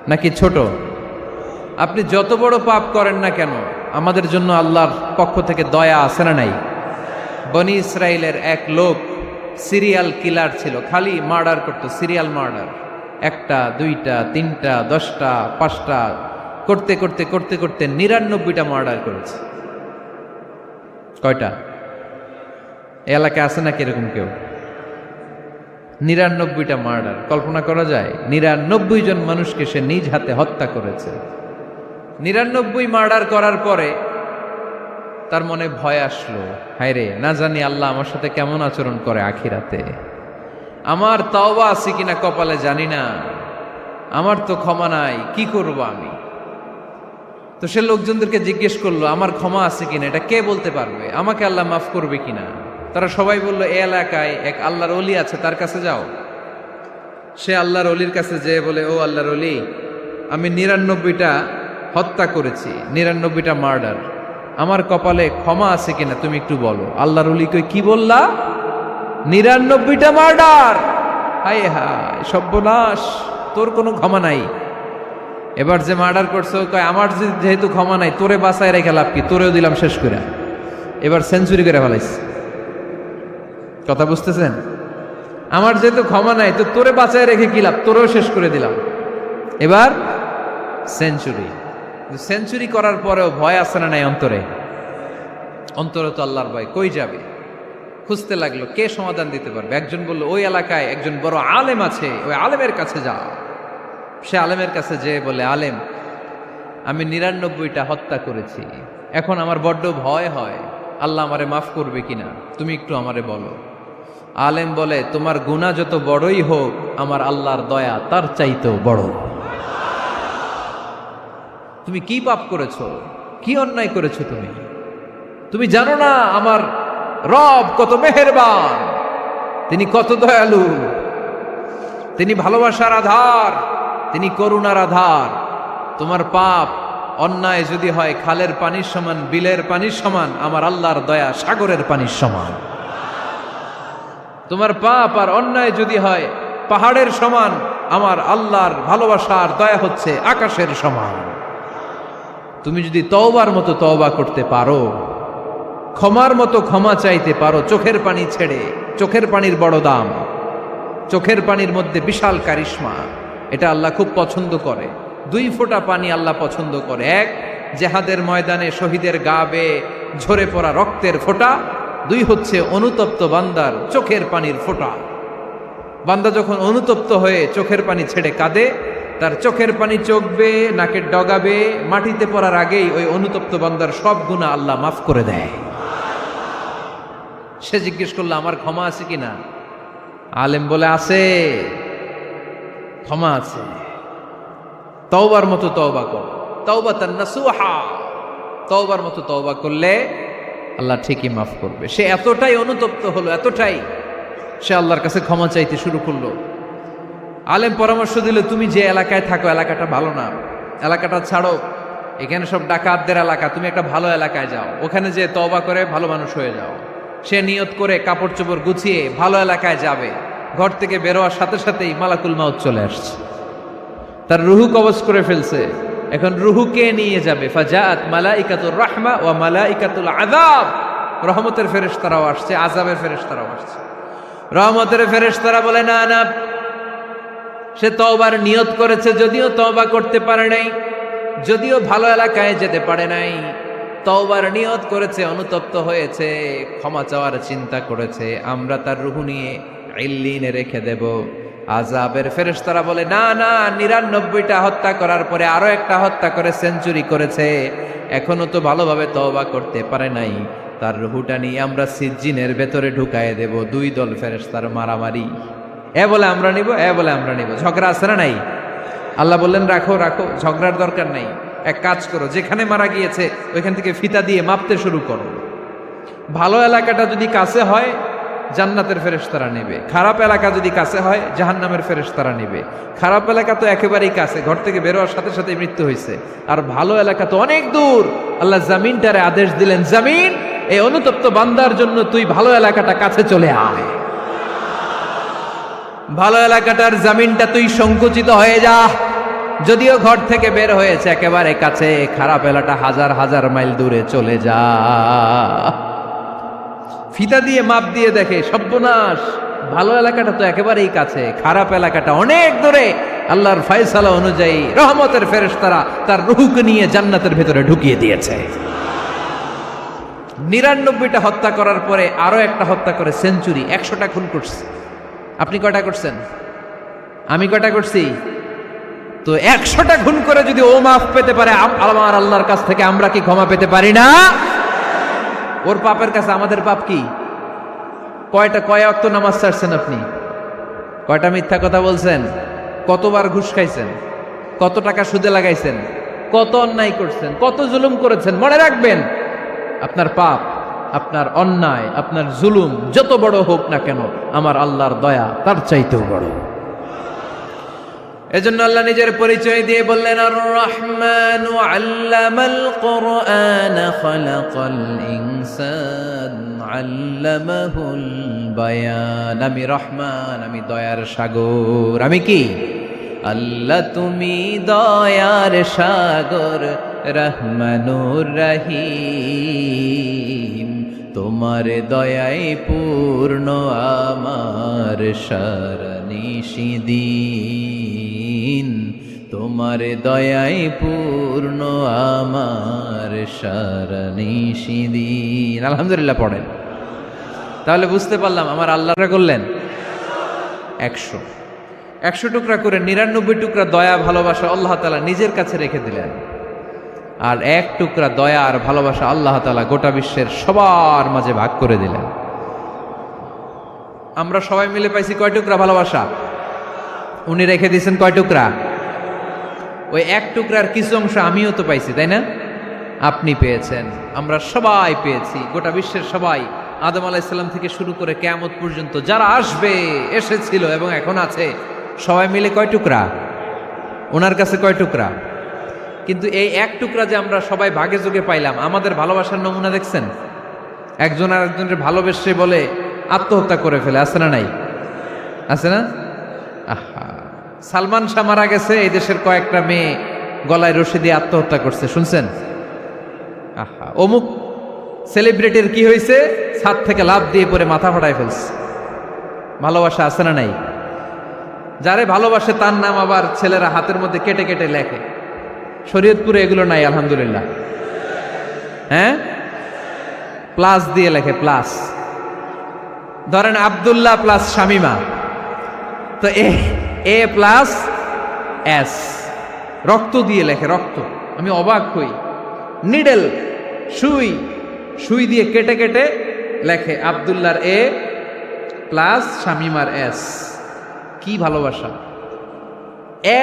[SPEAKER 1] নাকি ছোট? আপনি যত বড় পাপ করেন না কেন, আমাদের জন্য আল্লাহর পক্ষ থেকে দয়া আছে না নাই? বনি ইসরাইলের এক লোক সিরিয়াল কিলার ছিল, খালি মার্ডার করতো, সিরিয়াল মার্ডার। একটা, দুইটা, তিনটা, 10টা, 5টা করতে করতে করতে করতে 99টা মার্ডার করেছে। কয়টা? এলাকায় আছে নাকি এরকম কেউ? 99টা মার্ডার। কল্পনা করা যায়? 99 জন মানুষকে সে নিজ হাতে হত্যা করেছে। 99 মার্ডার করার পরে তার মনে ভয় আসলো, হায় রে, না জানি আল্লাহ আমার সাথে কেমন আচরণ করে আখিরাতে। আমার তাওবা আছে কিনা কপালে জানি না, আমার তো ক্ষমা নাই, কি করব আমি? তো সে লোকজনদেরকে জিজ্ঞেস করলো আমার ক্ষমা আছে কিনা, এটা কে বলতে পারবে? আমাকে আল্লাহ মাফ করবে কিনা? তারা সবাই বলল এই এলাকায় এক আল্লাহর ওলি আছে, তার কাছে যাও। সে আল্লাহর ওলির কাছে যেয়ে বলে, ও আল্লাহর ওলি, আমি 99টা হত্যা করেছি, 99টা মার্ডার, আমার কপালে ক্ষমা আছে কিনা তুমি একটু বলো। আল্লাহর ওলি কই, কি বললা? 99টা মার্ডার? হায় হায় সর্বনাশ, তোর কোনো ক্ষমা নাই। এবার যে মার্ডার করছো কয় আমার যেহেতু ক্ষমা নাই, তোরে বাঁচায় রেখে লাভ কি, তোরেও দিলাম শেষ করে। এবার সেঞ্চুরি করে ফেলাইছে। কথা বুঝতেছেন? আমার যেহেতু ক্ষমা নাই, তো তোরে বাঁচায় রেখে কি লাভ, তোরেও শেষ করে দিলাম। এবার সেঞ্চুরি। সেঞ্চুরি করার পরেও ভয় আছে না নাই অন্তরে? অন্তরে তো আল্লাহর ভয়, কই যাবে? খুঁজতে লাগলো কে সমাধান দিতে পারবে। একজন বলল ওই এলাকায় একজন বড় আলেম আছে, ওই আলেমের কাছে যা। সে আলেমের কাছে যেয়ে বলে, আলেম, আমি ৯৯টা হত্যা করেছি, এখন আমার বড্ড ভয় হয়, আল্লাহ আমারে মাফ করবে কিনা, তুমি একটু আমারে বলো। আলেম বলে, তোমার গুনাহ যত বড়ই হোক, আমার আল্লাহর দয়া তার চাইতেও বড়। তুমি কি পাপ করেছো, কি অন্যায় করেছো? তুমি জানো না আমার রব কত মেহেরবান, তিনি কত দয়ালু, তিনি ভালোবাসার আধার, তিনি করুণার আধার। তোমার পাপ অন্যায় যদি হয় খালের পানির সমান, বিলের পানির সমান, আমার আল্লাহর দয়া সাগরের পানির সমান। তোমার পাপ আর অন্যায় যদি হয় পাহাড়ের সমান, আমার আল্লাহর ভালোবাসার দয়া হচ্ছে আকাশের সমান। তুমি যদি তওবার মতো তওবা করতে পারো, ক্ষমার মতো ক্ষমা চাইতে পারো, চোখের পানি ছেড়ে, চোখের পানির বড় দাম, চোখের পানির মধ্যে বিশাল কারিশমা, এটা আল্লাহ খুব পছন্দ করে। 2 ফোঁটা পানি আল্লাহ পছন্দ করে। এক, জেহাদের ময়দানে শহীদের গা বেয়ে ঝরে পড়া রক্তের ফোঁটা। 2 হচ্ছে অনুতপ্ত বান্দার চোখের পানির ফোঁটা। বান্দা যখন অনুতপ্ত হয়ে চোখের পানি ছেড়ে কাঁদে, তার চোখের পানি চোখ বেয়ে নাকের ডগা বেয়ে মাটিতে পড়ার আগেই ওই অনুতপ্ত বান্দার সব গুনাহ আল্লাহ মাফ করে দেয়। সে জিজ্ঞেস করলো, আমার ক্ষমা আছে কিনা? আলেম বলে, আছে, ক্ষমা আছে। তওবার মতো তওবা কর, তাওবাতান নাসুহা, তওবার মতো তওবা করলে আল্লাহ ঠিকই মাফ করবে। সে এতটাই অনুতপ্ত হলো, এতটাই, সে আল্লাহর কাছে ক্ষমা চাইতে শুরু করলো। আলেম পরামর্শ দিল, তুমি যে এলাকায় থাকো এলাকাটা ভালো না, এলাকাটা ছাড়ো, এখানে সব ডাকাতদের এলাকা, তুমি একটা ভালো এলাকায় যাও, ওখানে যে তওবা করে ভালো মানুষ হয়ে যাও। সে নিয়ত করে কাপড় চোপড় গুছিয়ে ভালো এলাকায় যাবে। ঘর থেকে বেরোয়ার সাথে সাথেই মালাকুল মাউত চলে আসছে, তার রুহু কবজ করে ফেলছে। এখন রুহুকে নিয়ে যাবে। ফাজাআত মালাইকাতুর রাহমা ওয়া মালাইকাতুল আযাব, রহমতের ফেরেশতারাও আসছে, আযাবের ফেরেশতারাও আসছে। রহমতের ফেরেশতারা বলে, না না, সে তওবার নিয়ত করেছে, যদিও তওবা করতে পারে নাই, যদিও ভালো এলাকায় যেতে পারে নাই, তওবার নিয়ত করেছে, অনুতপ্ত হয়েছে, ক্ষমা চাওয়ার চিন্তা করেছে, আমরা তার রুহু নিয়ে ইল্লিনে রেখে দেব। আযাবের ফেরেশতারা বলে, না না, ৯৯টা হত্যা করার পরে আরো একটা হত্যা করে সেঞ্চুরি করেছে, এখনো তো ভালোভাবে তওবা করতে পারে নাই, তার রুহুটা নিয়ে আমরা সিজ্জিনের ভেতরে ঢুকায়ে দেব। 2 দল ফেরেশতার মারামারি, এ বলে আমরা নিব, এ বলে আমরা নিব। ঝগড়া আছে না নাই? আল্লাহ বললেন, রাখো রাখো, ঝগড়ার দরকার নাই। এক কাজ করো, যেখানে মারা গিয়েছে ওইখান থেকে ফিতা দিয়ে মাপতে শুরু করো। ভালো এলাকাটা যদি কাছে হয় জান্নাতের ফেরেশতারা নেবে, খারাপ এলাকা যদি কাছে হয় জাহান্নামের ফেরেশতারা নেবে। খারাপ এলাকা তো একেবারেই কাছে, ঘর থেকে বেরোয়ার সাথে সাথে মৃত্যু হয়েছে, আর ভালো এলাকা তো অনেক দূর। আল্লাহ জামিনটারে আদেশ দিলেন, জামিন, এই অনুতপ্ত বান্দার জন্য তুই ভালো এলাকাটা কাছে চলে আয়। ভালো এলাকাটার জামিনটা তুই সংকুচিত হয়ে যা, যদিও ঘর থেকে বের হয়েছে একেবারে কাছে, খারাপ এলাকা হাজার হাজার মাইল দূরে চলে যা। ফিতা দিয়ে মাপ দিয়ে দেখে, সর্বনাশ, ভালো এলাকাটা তো একেবারেই কাছে, খারাপ এলাকাটা অনেক দূরে। আল্লাহর ফয়সালা অনুযায়ী রহমতের ফেরেশতারা তার রূহকে নিয়ে জান্নাতের ভেতরে ঢুকিয়ে দিয়েছে। ৯৯টা হত্যা করার পরে আরো একটা হত্যা করে সেঞ্চুরি, 100টা খুন করছে। আপনি কয়টা করছেন? আমি কয়টা করছি? তো 100টা খুন করে যদি ও মাফ পেতে পারে আমার আল্লাহর কাছ থেকে, আমরা কি ক্ষমা পেতে পারি না? ওর পাপের কাছে আমাদের পাপ কি? কয় ওয়াক্ত নামাজ ছাড়ছেন আপনি? কয়টা মিথ্যা কথা বলছেন? কতবার ঘুষ খাইছেন? কত টাকা সুদে লাগাইছেন? কত অন্যায় করছেন? কত জুলুম করেছেন? মনে রাখবেন, আপনার পাপ, আপনার অন্যায়, আপনার জুলুম যত বড় হোক না কেন, আমার আল্লাহর দয়া তার চাইতেও বড়। এজন্য আল্লাহ নিজের পরিচয় দিয়ে বললেন, আর রহমানু আল্লামাল কুরআন খালাকাল ইনসান আল্লামাহুল বায়ান। আমি রহমান, আমি দয়ার সাগর। আমি কি? আল্লাহ তুমি দয়ার সাগর, রহমানুর রহিম, তোমার দয়ায় পূর্ণ আমার সারা নিশিদিন, তোমার দয়াই পূর্ণ আমার সারা নিশিদিন। আলহামদুলিল্লাহ পড়েন। তাহলে বুঝতে পারলাম আমার আল্লাহরা করলেন 100 টুকরা করে 99 টুকরা দয়া ভালোবাসা আল্লাহ তাআলা নিজের কাছে রেখে দিলেন, আর 1 টুকরা দয়া আর ভালোবাসা আল্লাহ তাআলা গোটা বিশ্বের সবার মাঝে ভাগ করে দিলেন। আমরা সবাই মিলে পাইছি কয় টুকরা ভালোবাসা? উনি রেখে দিয়েছেন কয় টুকরা? ওই 1 টুকরার কিছু অংশ আমিও তো পাইছি, তাই না? আপনি পেয়েছেন, আমরা সবাই পেয়েছি, গোটা বিশ্বের সবাই, আদম আলাইহিস সালাম থেকে শুরু করে কিয়ামত পর্যন্ত যারা আসবে, এসেছিল এবং এখন আছে, সবাই মিলে কয় টুকরা? ওনার কাছে কয় টুকরা? কিন্তু এই 1 টুকরা যে আমরা সবাই ভাগে যোগে পাইলাম, আমাদের ভালোবাসার নমুনা দেখছেন? একজন আর একজনের ভালোবেসে বলে আত্মহত্যা করে ফেলে, আছে না নাই? আছে না? আহা, সালমান শাহ মারা গেছে, এই দেশের কয়েকটা মেয়ে গলায় রশি দিয়ে আত্মহত্যা করছে, শুনছেন? আহা, অমুক সেলিব্রিটির কি হয়েছে, ছাদ থেকে লাফ দিয়ে পরে মাথা ফাটায় ফেলছে। ভালোবাসা আছে না নাই? যারে ভালোবাসে তার নাম আবার ছেলেরা হাতের মধ্যে কেটে কেটে লেখে। শরীয়তপুরে এগুলো নাই আলহামদুলিল্লাহ। হ্যাঁ, প্লাস দিয়ে লেখে, প্লাস। ধরেন আব্দুল্লাহ প্লাস শামিমা, তো এ প্লাস এস, রক্ত দিয়ে লেখে, রক্ত। আমি অবাক হই, নিডেল, সুই দিয়ে কেটে কেটে লেখে আব্দুল্লাহর এ প্লাস শামিমার এস। কি ভালোবাসা!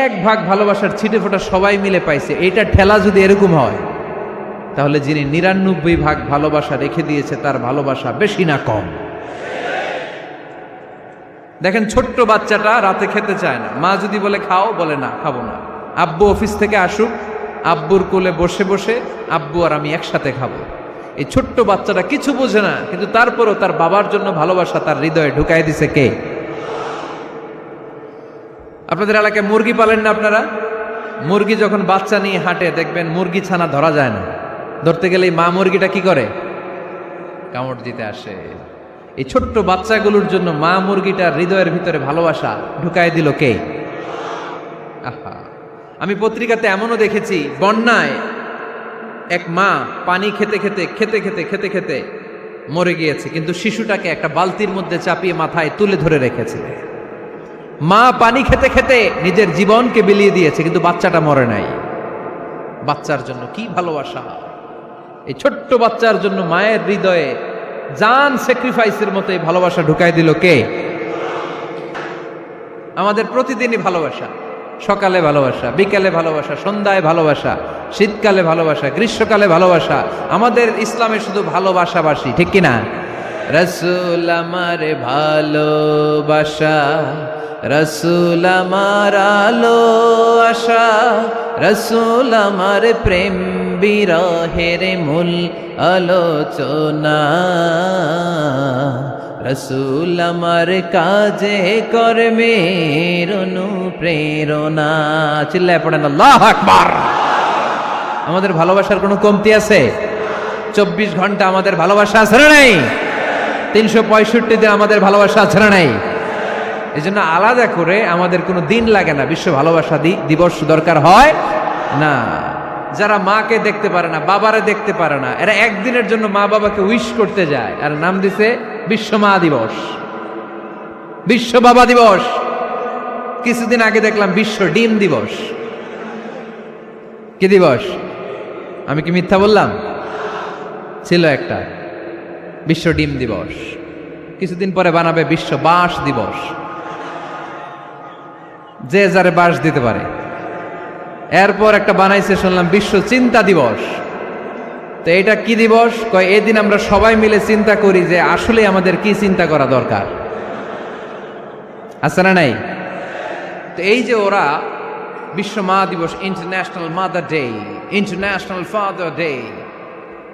[SPEAKER 1] 1 ভাগ ভালোবাসার ছিটে ফোটা সবাই মিলে পাইছে। এইটা ঠেলা যদি এরকম হয়, তাহলে যিনি 99 ভাগ ভালোবাসা রেখে দিয়েছে তার ভালোবাসা বেশি না কম? দেখেন, ছোট্ট বাচ্চাটা রাতে খেতে চায় না, মা যদি বলে খাও, বলে না, খাবো না। আব্বু অফিস থেকে আসুক, আব্বুর কোলে বসে বসে আব্বু আর আমি একসাথে খাবো। এই ছোট্ট বাচ্চাটা কিছু বোঝে না, কিন্তু তারপরও তার বাবার জন্য ভালোবাসা তার হৃদয়ে ঢুকাই দিছে কে? আপনাদের এলাকায় মুরগি পালেন না আপনারা? মুরগি যখন বাচ্চা নিয়ে হাঁটে, দেখবেন মুরগি ছানা ধরা যায় না, ধরতে গেলেই মা মুরগিটা কি করে? কামড় দিতে আসে। এই ছোট্ট বাচ্চাগুলোর জন্য মা মুরগিটার হৃদয়ের ভিতরে ভালোবাসা ঢুকাই দিল কে? আহা, আমি পত্রিকাতে এমনও দেখেছি, বন্যায় এক মা পানি খেতে খেতে খেতে খেতে খেতে খেতে মরে গিয়েছে, কিন্তু শিশুটাকে একটা বালতির মধ্যে চাপিয়ে মাথায় তুলে ধরে রেখেছে। মা পানি খেতে খেতে নিজের জীবনকে বিলিয়ে দিয়েছে, কিন্তু বাচ্চাটা মরে নাই। বাচ্চার জন্য কি ভালোবাসা! এই ছোট্ট বাচ্চার জন্য মায়ের হৃদয়ে জান স্যাক্রিফাইসের মতো এই ভালোবাসা ঢুকাই দিল কে? আমাদের প্রতিদিনই ভালোবাসা, সকালে ভালোবাসা, বিকালে ভালোবাসা, সন্ধ্যায় ভালোবাসা, শীতকালে ভালোবাসা, গ্রীষ্মকালে ভালোবাসা। আমাদের ইসলামে শুধু ভালোবাসাবাসী, ঠিক কিনা? রাসূল আমার ভালোবাসা, রাসূল আমার আলো আশা, রাসূল আমার প্রেম বিরহের মূল আলোচনা, রাসূল আমার কাজে কর্মের অনুপ্রেরণা। চিল্লায় পড়েন আল্লাহু আকবার। আমাদের ভালোবাসার কোনো কমতি আছে? 24 ঘন্টা আমাদের ভালোবাসা আছে না নাই? 365 দিন আমাদের ভালোবাসা আছে না নাই? এই জন্য আলাদা করে আমাদের কোনো দিন লাগে না, বিশ্ব ভালোবাসা দিবস দরকার হয় না। যারা মাকে দেখতে পারে না, বাবারে দেখতে পারে না, এরা একদিনের জন্য মা বাবাকে উইশ করতে যায়, আর নাম দিছে বিশ্ব মা দিবস, বিশ্ব বাবা দিবস। কিছুদিন আগে দেখলাম বিশ্ব ডিম দিবস। কি দিবস? আমি কি মিথ্যা বললাম? ছিল একটা বিশ্ব ডিম দিবস। কিছুদিন পরে বানাবে বিশ্ব বাঁশ দিবস, যে যারে বাঁশ দিতে পারে। এরপর একটা বানাইছে শুনলাম বিশ্ব চিন্তা দিবস। তো এটা কি দিবস? কয় এই দিন আমরা সবাই মিলে চিন্তা করি যে আসলে আমাদের কি চিন্তা করা দরকার, আছে না নাই? তো এই যে ওরা বিশ্ব মা দিবস, international mother day, international father day,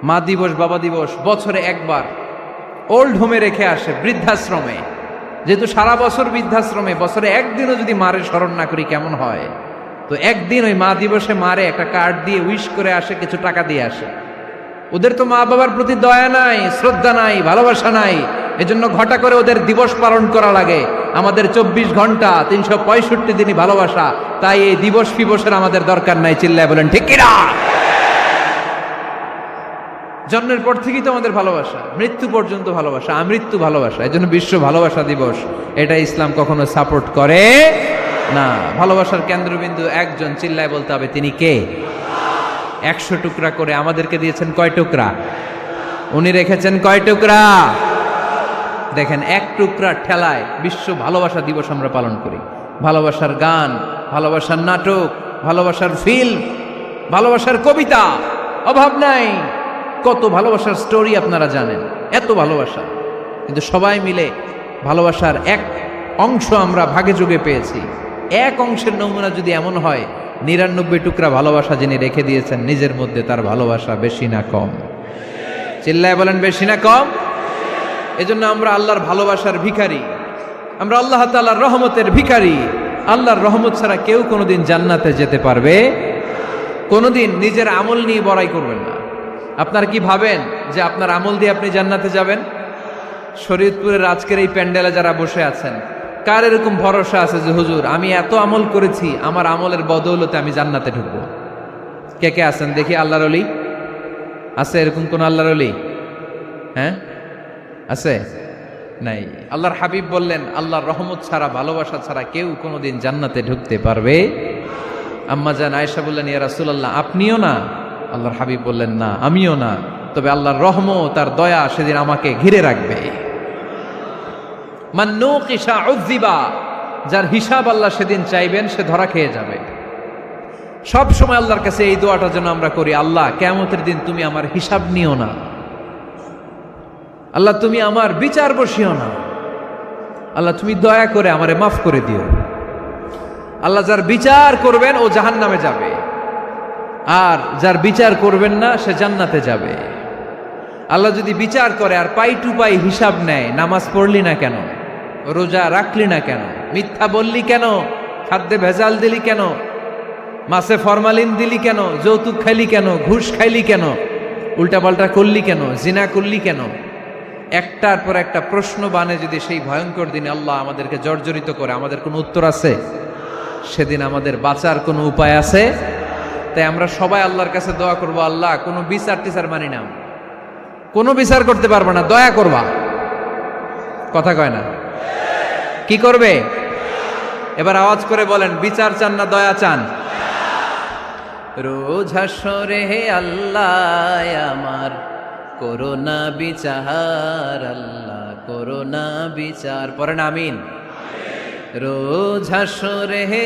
[SPEAKER 1] মা দিবস, বাবা দিবস, বছরে একবার ওল্ড হোমে রেখে আসে, বৃদ্ধাশ্রমে। যেহেতু সারা বছর বৃদ্ধাশ্রমে, বছরে একদিনও যদি মারে স্মরণ না করি কেমন হয়? তো একদিন ওই মা দিবসে মারে একটা কার্ড দিয়ে উইশ করে আসে, কিছু টাকা দিয়ে আসে। ওদের তো মা বাবার প্রতি দয়া নাই, শ্রদ্ধা নাই, ভালোবাসা নাই, এজন্য ঘটা করে ওদের দিবস পালন করা লাগে। আমাদের 24 ঘন্টা 365 দিনই ভালোবাসা, তাই এই দিবস ফিবসের আমাদের দরকার নাই। চিল্লায় বলেন ঠিক কিনা? জন্মের পর থেকেই তো আমাদের ভালোবাসা, মৃত্যু পর্যন্ত ভালোবাসা, আমৃত্যু ভালোবাসা। এই জন্য বিশ্ব ভালোবাসা দিবস, এটা ইসলাম কখনো সাপোর্ট করে না। ভালোবাসার কেন্দ্রবিন্দু একজন, চিল্লায় বলতে হবে তিনি কে? 100 টুকরা করে আমাদেরকে দিয়েছেন কয় টুকরা? উনি রেখেছেন কয় টুকরা? দেখেন, এক টুকরা ঠেলায় বিশ্ব ভালোবাসা দিবস আমরা পালন করি। ভালোবাসার গান, ভালোবাসার নাটক, ভালোবাসার ফিল্ম, ভালোবাসার কবিতা, অভাব নাই। কত ভালোবাসার স্টোরি আপনারা জানেন, এত ভালোবাসা। কিন্তু সবাই মিলে ভালোবাসার এক অংশ আমরা ভাগে যোগে পেয়েছি। এক অংশের নমুনা যদি এমন হয়, 99 টুকরা ভালোবাসা যিনি রেখে দিয়েছেন নিজের মধ্যে, তার ভালোবাসা বেশি না কম? চিল্লায় বলেন বেশি না কম? এজন্য আমরা আল্লাহর ভালোবাসার ভিখারি, আমরা আল্লাহ তাআলার রহমতের ভিখারি। আল্লাহর রহমত ছাড়া কেউ কোনোদিন জান্নাতে যেতে পারবে কোনোদিন নিজের আমল নিয়ে বড়াই করবেন না। আপনারা কি ভাবেন যে আপনার আমল দিয়ে আপনি জান্নাতে যাবেন? শরীয়তপুরের আজকের এই প্যান্ডেলে যারা বসে আছেন, কার এরকম ভরসা আছে যে হুজুর আমি এত আমল করেছি, আমার আমলের বদৌলতে আমি জান্নাতে ঢুকবো? কে কে আছেন দেখি আল্লাহর ওলি? আছে এরকম কোন আল্লাহর ওলি? হ্যাঁ, আছে? নাই। আল্লাহর হাবিব বললেন, আল্লাহর রহমত ছাড়া, ভালোবাসা ছাড়া কেউ কোনোদিন জান্নাতে ঢুকতে পারবে? আম্মা জান আয়েশা বললেন, ইয়া রাসূলুল্লাহ আপনিও না? আল্লাহর হাবিব বললেন, না আমিও না, তবে আল্লাহর রহমত তার দয়া সেদিন আমাকে ঘিরে রাখবে। মান নুকিশা উযিবা, যার হিসাব আল্লাহ সেদিন চাইবেন সে ধরা খেয়ে যাবে। সব সময় আল্লাহর কাছে এই দোয়াটা যেন আমরা করি, আল্লাহ কিয়ামতের দিন তুমি আমার হিসাব নিও না, আল্লাহ তুমি আমার বিচার বসিও না, আল্লাহ তুমি দয়া করে আমারে মাফ করে দিও। আল্লাহ যার বিচার করবেন ও জাহান্নামে যাবে, আর যার বিচার করবেন না সে জান্নাতে যাবে। আল্লাহ যদি বিচার করে আর পাই টু পাই হিসাব নেয়, নামাজ পড়লি না কেন, রোজা রাখলি না কেন, মিথ্যা বললি কেন, খাদ্যে ভেজাল দিলি কেন, মাছে ফরমালিন দিলি কেন, যৌতুক খাইলি কেন, ঘুষ খাইলি কেন, উল্টাপাল্টা করলি কেন, জিনা করলি কেন, একটার পর একটা প্রশ্ন বানে যদি সেই ভয়ঙ্কর দিনে আল্লাহ আমাদেরকে জর্জরিত করে, আমাদের কোনো উত্তর আছে? সেদিন আমাদের বাঁচার কোনো উপায় আছে? তাই আমরা সবাই আল্লাহর কাছে দোয়া করবো, আল্লাহ কোনো বিচার টিচার মানি না, কোনো বিচার করতে পারবো না, দয়া করবা। কথা কয় না? কি করবে? এবার আওয়াজ করে বলেন, বিচার চান না দয়া চান? রোজ হাসরে হে আল্লাহ আমার করোনা বিচার, আল্লাহ করোনা বিচার, পড়েন আমিন। রোজ হাসরে হে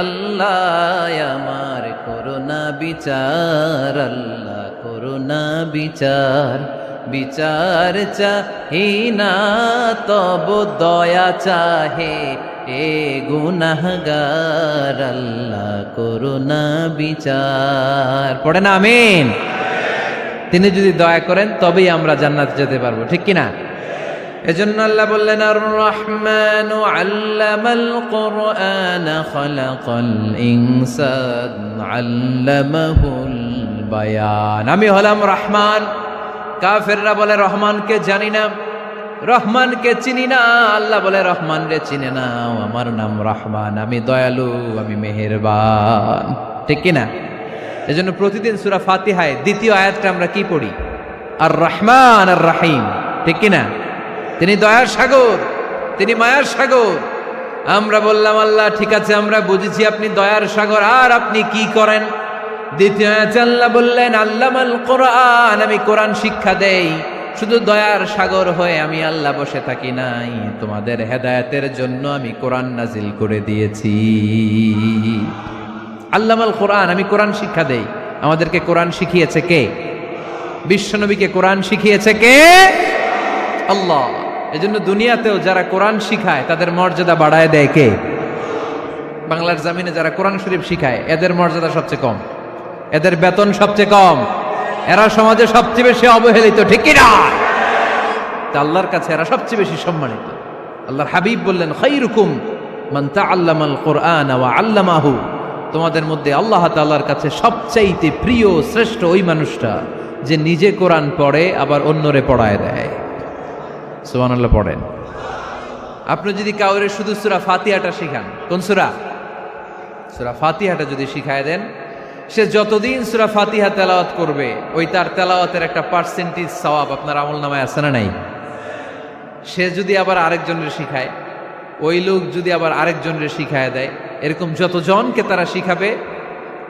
[SPEAKER 1] আল্লাহ আমার করোনা বিচার, আল্লাহ করোনা বিচার। বিচার চাহি না তব দয়া চাহে এ গুনাহগার, আল্লাহ করোনা বিচার। পড়েন আমিন। তিনি যদি দয়া করেন তবেই আমরা জান্নাতে যেতে পারবো, ঠিক কিনা? এজন্য আল্লাহ বললেন, আর রহমানু আল্লামাল কুরআন খালাকাল ইনসান আল্লামাহুল বায়ান। আমি হলাম রহমান। কাফেররা বলে রহমানকে জানি না, রহমানকে চিনি না। আল্লাহ বলে রহমান রে চিনে না, আমার নাম রহমান, আমি দয়ালু, আমি মেহেরবান, ঠিক কিনা? এজন্য প্রতিদিন সূরা ফাতিহায় দ্বিতীয় আয়াতটা আমরা কি পড়ি? আর রহমান আর রাহিম, ঠিক কিনা? তিনি দয়ার সাগর, তিনি মায়ার সাগর। আমরা বললাম, আল্লাহ ঠিক আছে আমরা বুঝেছি আপনি দয়ার সাগর, আর আপনি কি করেন? দ্বিতীয় আয়াতে আল্লাহ বললেন, আল্লামাল কোরআন, আমি কোরআন শিক্ষা দেই। শুধু দয়ার সাগর হয়ে আমি আল্লাহ বসে থাকি নাই, তোমাদের হেদায়েতের জন্য আমি কোরআন নাজিল করে দিয়েছি। আল্লামাল কোরআন, আমি কোরআন শিক্ষা দেই। আমাদেরকে কোরআন শিখিয়েছে কে? বিশ্বনবীকে কোরআন শিখিয়েছে কে? আল্লাহ। এজন্য দুনিয়াতেও যারা কোরআন শিখায় তাদের মর্যাদা বাড়ায় দেয় কে? বাংলার জমিনে যারা কোরআন শরীফ শিখায় এদের মর্যাদা সবচেয়ে কম, এদের বেতন সবচেয়ে কম, এরা সমাজে সবচেয়ে বেশি অবহেলিত, ঠিক কিনা? আল্লাহর কাছে এরা সবচেয়ে বেশি সম্মানিত। আল্লাহর হাবিব বললেন, খায়রুকুম মান তাআল্লামাল কুরআন ওয়া আল্লামাহু, তোমাদের মধ্যে আল্লাহ তাআলার কাছে সবচাইতে প্রিয় শ্রেষ্ঠ ওই মানুষটা যে নিজে কোরআন পড়ে আবার অন্যরে পড়ায় দেয়। সুবহানাল্লাহ পড়েন। আপনি যদি কাউরে শুধু সূরা ফাতিহাটা শিখান, কোন সূরা? সূরা ফাতিহাটা যদি শিখায় দেন, সে যতদিন সূরা ফাতিহা তেলাওয়াত করবে ওই তার তেলাওয়াতের একটা পার্সেন্টেজ সওয়াব আপনার আমলনামায় আছে না নাই? সে যদি আবার আরেকজনের শিখায়, ওই লোক যদি আবার আরেকজনের শিখায় দেয়, এরকম যতজনকে তারা শিখাবে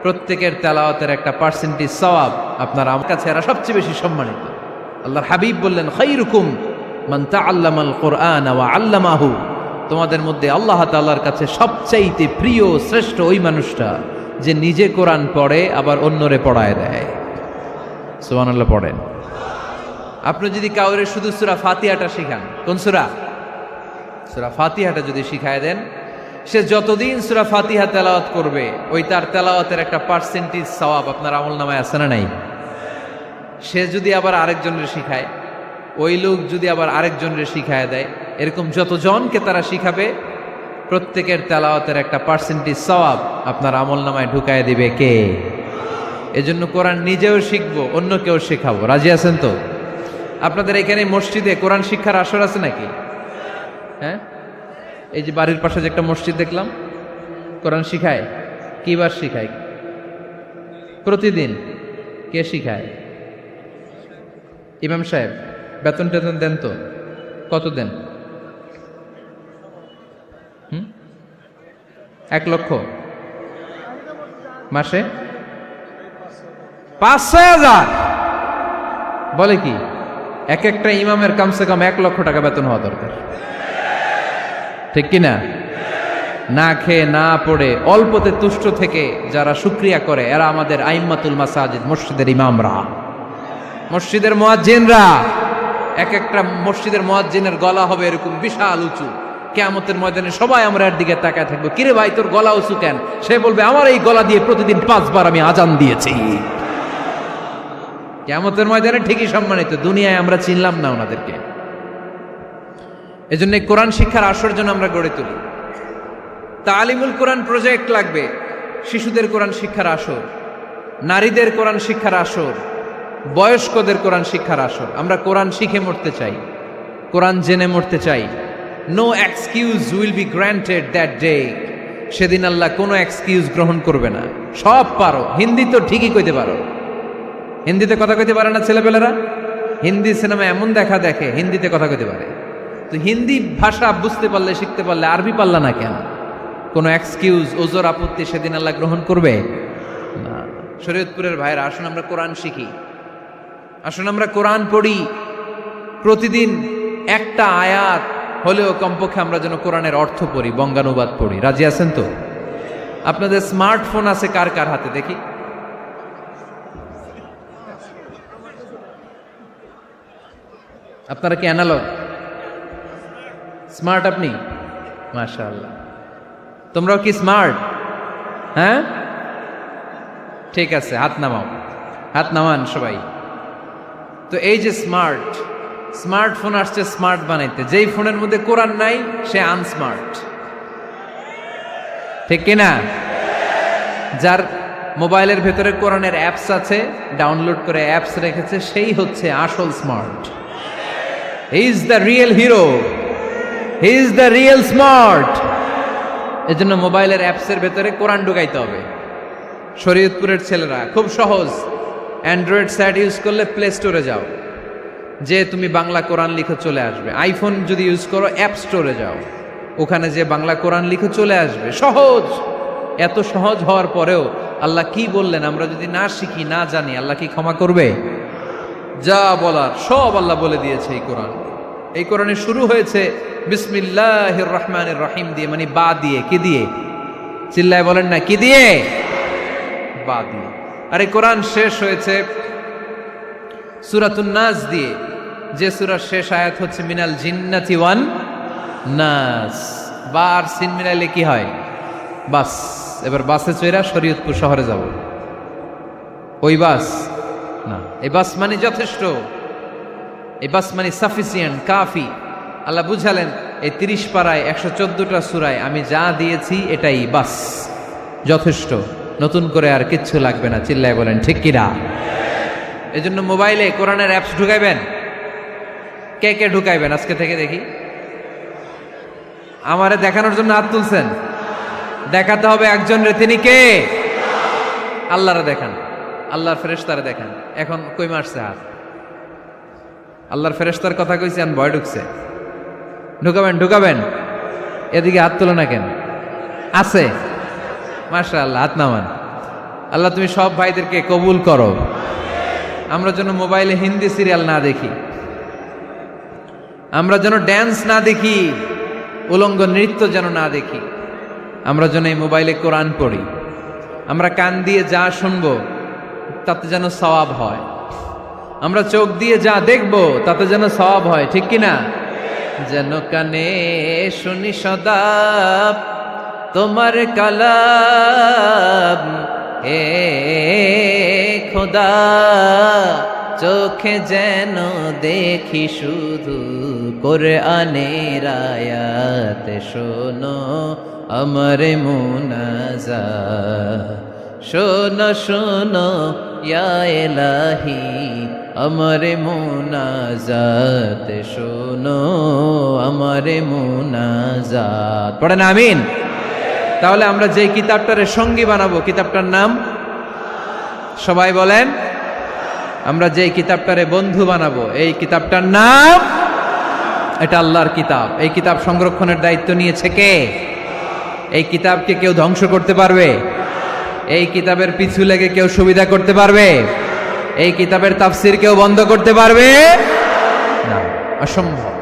[SPEAKER 1] প্রত্যেকের তেলাওয়াতের একটা পার্সেন্টেজ সওয়াব আপনার আমার কাছে এরা সবচেয়ে বেশি সম্মানিত। আল্লাহর হাবিব বললেন, খায়রুকুম মান তাআল্লামাল কুরআন ওয়া আল্লামাহু, তোমাদের মধ্যে আল্লাহ তাআলার কাছে সবচাইতে প্রিয় শ্রেষ্ঠ ওই মানুষটা যে নিজে কোরআন পড়ে আবার অন্যরে পড়ায় দেয়। সুবহানাল্লাহ পড়েন। আপনি যদি কাউরে শুধু সূরা ফাতিহাটা শিখান, কোন সূরা? সূরা ফাতিহাটা যদি শিখায় দেন, সে যতদিন সূরা ফাতিহা তেলাওয়াত করবে ওই তার তেলাওয়াতের একটা পার্সেন্টেজ সওয়াব আপনার আমলনামায় আছে না নাই? সে যদি আবার আরেকজনের শিখায়, ওই লোক যদি আবার আরেকজনের শিখায় দেয়, এরকম যতজনকে তারা শিখাবে প্রত্যেকের তেলাওয়াতের একটা পার্সেন্টেজ সওয়াব আপনার আমলনামায় ঢুকায় দিবে কে? এজন্য কোরআন নিজেও শিখবো, অন্যকেও শেখাবো। রাজি আছেন তো? আপনাদের এখানে মসজিদে কোরআন শিক্ষার আসর আছে নাকি? হ্যাঁ, এই যে বাড়ির পাশে যে একটা মসজিদ দেখলাম, কোরআন শিখায়। কিবার শিখায়? প্রতিদিন। কে শিখায়? ইমাম সাহেব। বেতন টেতন দেন তো? কত দেন? 1 লক্ষ মাসে? 5-6 হাজার? বলে কি? এক একটা ইমামের কমসে কম 1 লক্ষ টাকা বেতন হওয়া দরকার, ঠিক কিনা? না খেয়ে না পড়ে অল্পতে তুষ্ট থেকে যারা শুকরিয়া করে এরা আমাদের আইম্মাতুল মাসাজিদ, মসজিদের ইমামরা, মসজিদের মুয়াজ্জিনরা। এক একটা মসজিদের মুয়াজ্জিনের গলা হবে এরকম বিশাল উঁচু। কিয়ামতের ময়দানে সবাই আমরা এর দিকে তাকায় থাকবো, কিরে ভাই তোর গলা উঁচু কেন? সে বলবে, আমার এই গলা দিয়ে প্রতিদিন 5 বার আমি আজান দিয়েছি। কিয়ামতের ময়দানে ঠিকই সম্মানিত, দুনিয়ায় আমরা চিনলাম না ওনাদেরকে। এজন্য কোরআন শিক্ষার আসর জন্য আমরা গড়ে তুলি। তালিমুল কোরআন প্রজেক্ট লাগবে, শিশুদের কোরআন শিক্ষার আসর, নারীদের কোরআন শিক্ষার আসর, বয়স্কদের কোরআন শিক্ষার আসর। আমরা কোরআন শিখে মরতে চাই, কোরআন জেনে মরতে চাই। No excuse will be granted that day. সেদিন আল্লাহ কোনো এক্সকিউজ গ্রহণ করবে না। সব পারো, হিন্দি তো ঠিকই কইতে পারো। হিন্দিতে কথা কইতে পারে না ছেলেপেলেরা? হিন্দি সিনেমা এমন দেখা দেখে হিন্দিতে কথা কইতে পারে। তো হিন্দি ভাষা বুঝতে পারলে, শিখতে পারলে আরবি পারলা না কেন? কোনো এক্সকিউজ, ওজর, আপত্তি সেদিন আল্লাহ গ্রহণ করবে না। শরীয়তপুরের ভাইরা, আসুন আমরা কোরআন শিখি, আসুন আমরা কোরআন পড়ি। প্রতিদিন একটা আয়াত হলেও কমপক্ষে আমরা যেন কোরআনের অর্থ পড়ি, বঙ্গানুবাদ পড়ি। রাজি আছেন তো? আপনাদের স্মার্টফোন আছে কার কার হাতে দেখি? আপনারা কি অ্যানালগ? স্মার্ট আপনি? মাশাআল্লাহ। তোমরাও কি স্মার্ট? হ্যাঁ, ঠিক আছে, হাত নামাও, হাত নামান সবাই। তো এই যে স্মার্টফোন আসছে স্মার্ট বানাইতে, যেই ফোনের মধ্যে কোরআন নাই সে আনস্মার্ট, ঠিক কিনা? যার মোবাইলের ভেতরে কোরআনের অ্যাপস আছে, ডাউনলোড করে অ্যাপস রেখেছে, সেই হচ্ছে আসল smart. He is the real hero, he is the real smart. এজন্য মোবাইলের অ্যাপসের ভেতরে কোরআন ঢুকাইতে হবে। শরীয়তপুরের ছেলেরা খুব সহজ, অ্যান্ড্রয়েড সেট ইউজ করলে প্লে স্টোরে যাও, যে তুমি বাংলা কোরআন লিখে চলে আসবে। আইফোন যদি ইউজ করো অ্যাপ স্টোরে যাও, ওখানে যে বাংলা কোরআন লিখে চলে আসবে। সহজ। এত সহজ হওয়ার পরেও আল্লাহ কি বললেন আমরা যদি না শিখি, না জানি, আল্লাহ কি ক্ষমা করবে? যা বলার সব আল্লাহ বলে দিয়েছে এই কোরআন। এই কোরআনে শুরু হয়েছে বিসমিল্লাহির রহমানির রহিম দিয়ে, মানে বা দিয়ে। কি দিয়ে? চিল্লায় বলেন না, কি দিয়ে? বা দিয়ে। আর এই কোরআন শেষ হয়েছে সূরাতুন নাস দিয়ে, যে সূরার শেষ আয়াত হচ্ছে মিনাল জিন্নাতি ওয়ান নাস। বা আর সিন মিলাইলে কি হয়? বাস। এবার বাসে চড়া শরীয়তপুর শহরে যাব। ওই বাস না, এই বাস মানে যথেষ্ট, এই বাস মানে সাফিসিয়েন্ট, কাফি। আল্লাহ বুঝালেন এই 30 পারায় 114টা সূরায় আমি যা দিয়েছি এটাই বাস, যথেষ্ট। নতুন করে আর কিচ্ছু লাগবে না। চিল্লায় বলেন ঠিক কিনা? এই জন্য মোবাইলে কোরআনের অ্যাপস ঢুকাইবেন, কে কে ঢুকাইবেন আজকে থেকে দেখি? আমারে দেখানোর জন্য হাত তুলছেন? দেখাতে হবে একজন রে, তিনি কে? আল্লাহরে দেখান, আল্লাহর ফেরেশতারে দেখান। এখন কই মারছে হাত? আল্লাহর ফেরেশতার কথা কইছি, আর ভয় ঢুকছে। ঢুকাবেন ঢুকাবেন, এদিকে হাত তুলো না কেন? আছে, মাশাআল্লাহ, হাত নামান। আল্লাহ তুমি সব ভাইদেরকে কবুল করো। আমরা যেন মোবাইলে হিন্দি সিরিয়াল না দেখি, আমরা যেন ড্যান্স না দেখি, উলঙ্গ নৃত্য যেন না দেখি, আমরা যেন এই মোবাইলে কোরআন পড়ি, আমরা কান দিয়ে যা শুনবো তাতে যেন সওয়াব হয়, আমরা চোখ দিয়ে যা দেখবো তাতে যেন সওয়াব হয়, ঠিক কিনা? যেন কানে শুনি সদা তোমার কালাম, হে খোদা চোখে যেন দেখি শুধু কোরআনের আয়াত, শোনো আমার মুনাজাত, শোনো শোনো ইয়া ইলাহি আমার মুনাজাত, শোনো আমার মুনাজাত। পড়েন আমিন। তাহলে আমরা যে কিতাবটারে সঙ্গী বানাবো, কিতাবটার নাম সবাই বলেন। আমরা যে কিতাবটারে বন্ধু বানাবো, এই কিতাবটার নাম, এটা আল্লাহর কিতাব। এই কিতাব সংরক্ষণের দায়িত্ব নিয়েছে কে? এই কিতাবকে কেউ ধ্বংস করতে পারবে? এই কিতাবের পিছু লেগে কেউ সুবিধা করতে পারবে? এই কিতাবের তাফসির কেউ বন্ধ করতে পারবে না, অসম্ভব।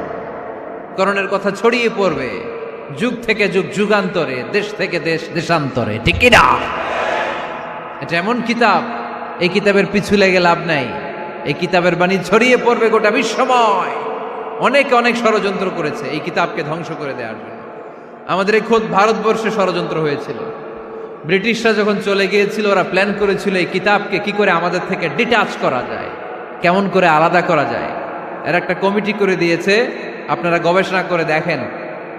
[SPEAKER 1] করণের কথা ছড়িয়ে পড়বে যুগ থেকে যুগ, যুগান্তরে, দেশ থেকে দেশ, দেশান্তরে, ঠিক কি না? এটা এমন কিতাব, এই কিতাবের পিছু লেগে লাভ নাই। এই কিতাবের বাণী ছড়িয়ে পড়বে গোটা বিশ্বময়। অনেকে অনেক ষড়যন্ত্র করেছে এই কিতাবকে ধ্বংস করে দেওয়ার জন্য। আমাদের এই খোদ ভারতবর্ষে ষড়যন্ত্র হয়েছিল। ব্রিটিশরা যখন চলে গিয়েছিল, ওরা প্ল্যান করেছিল এই কিতাবকে কি করে আমাদের থেকে ডিটাচ করা যায়, কেমন করে আলাদা করা যায়। এর একটা কমিটি করে দিয়েছে, আপনারা গবেষণা করে দেখেন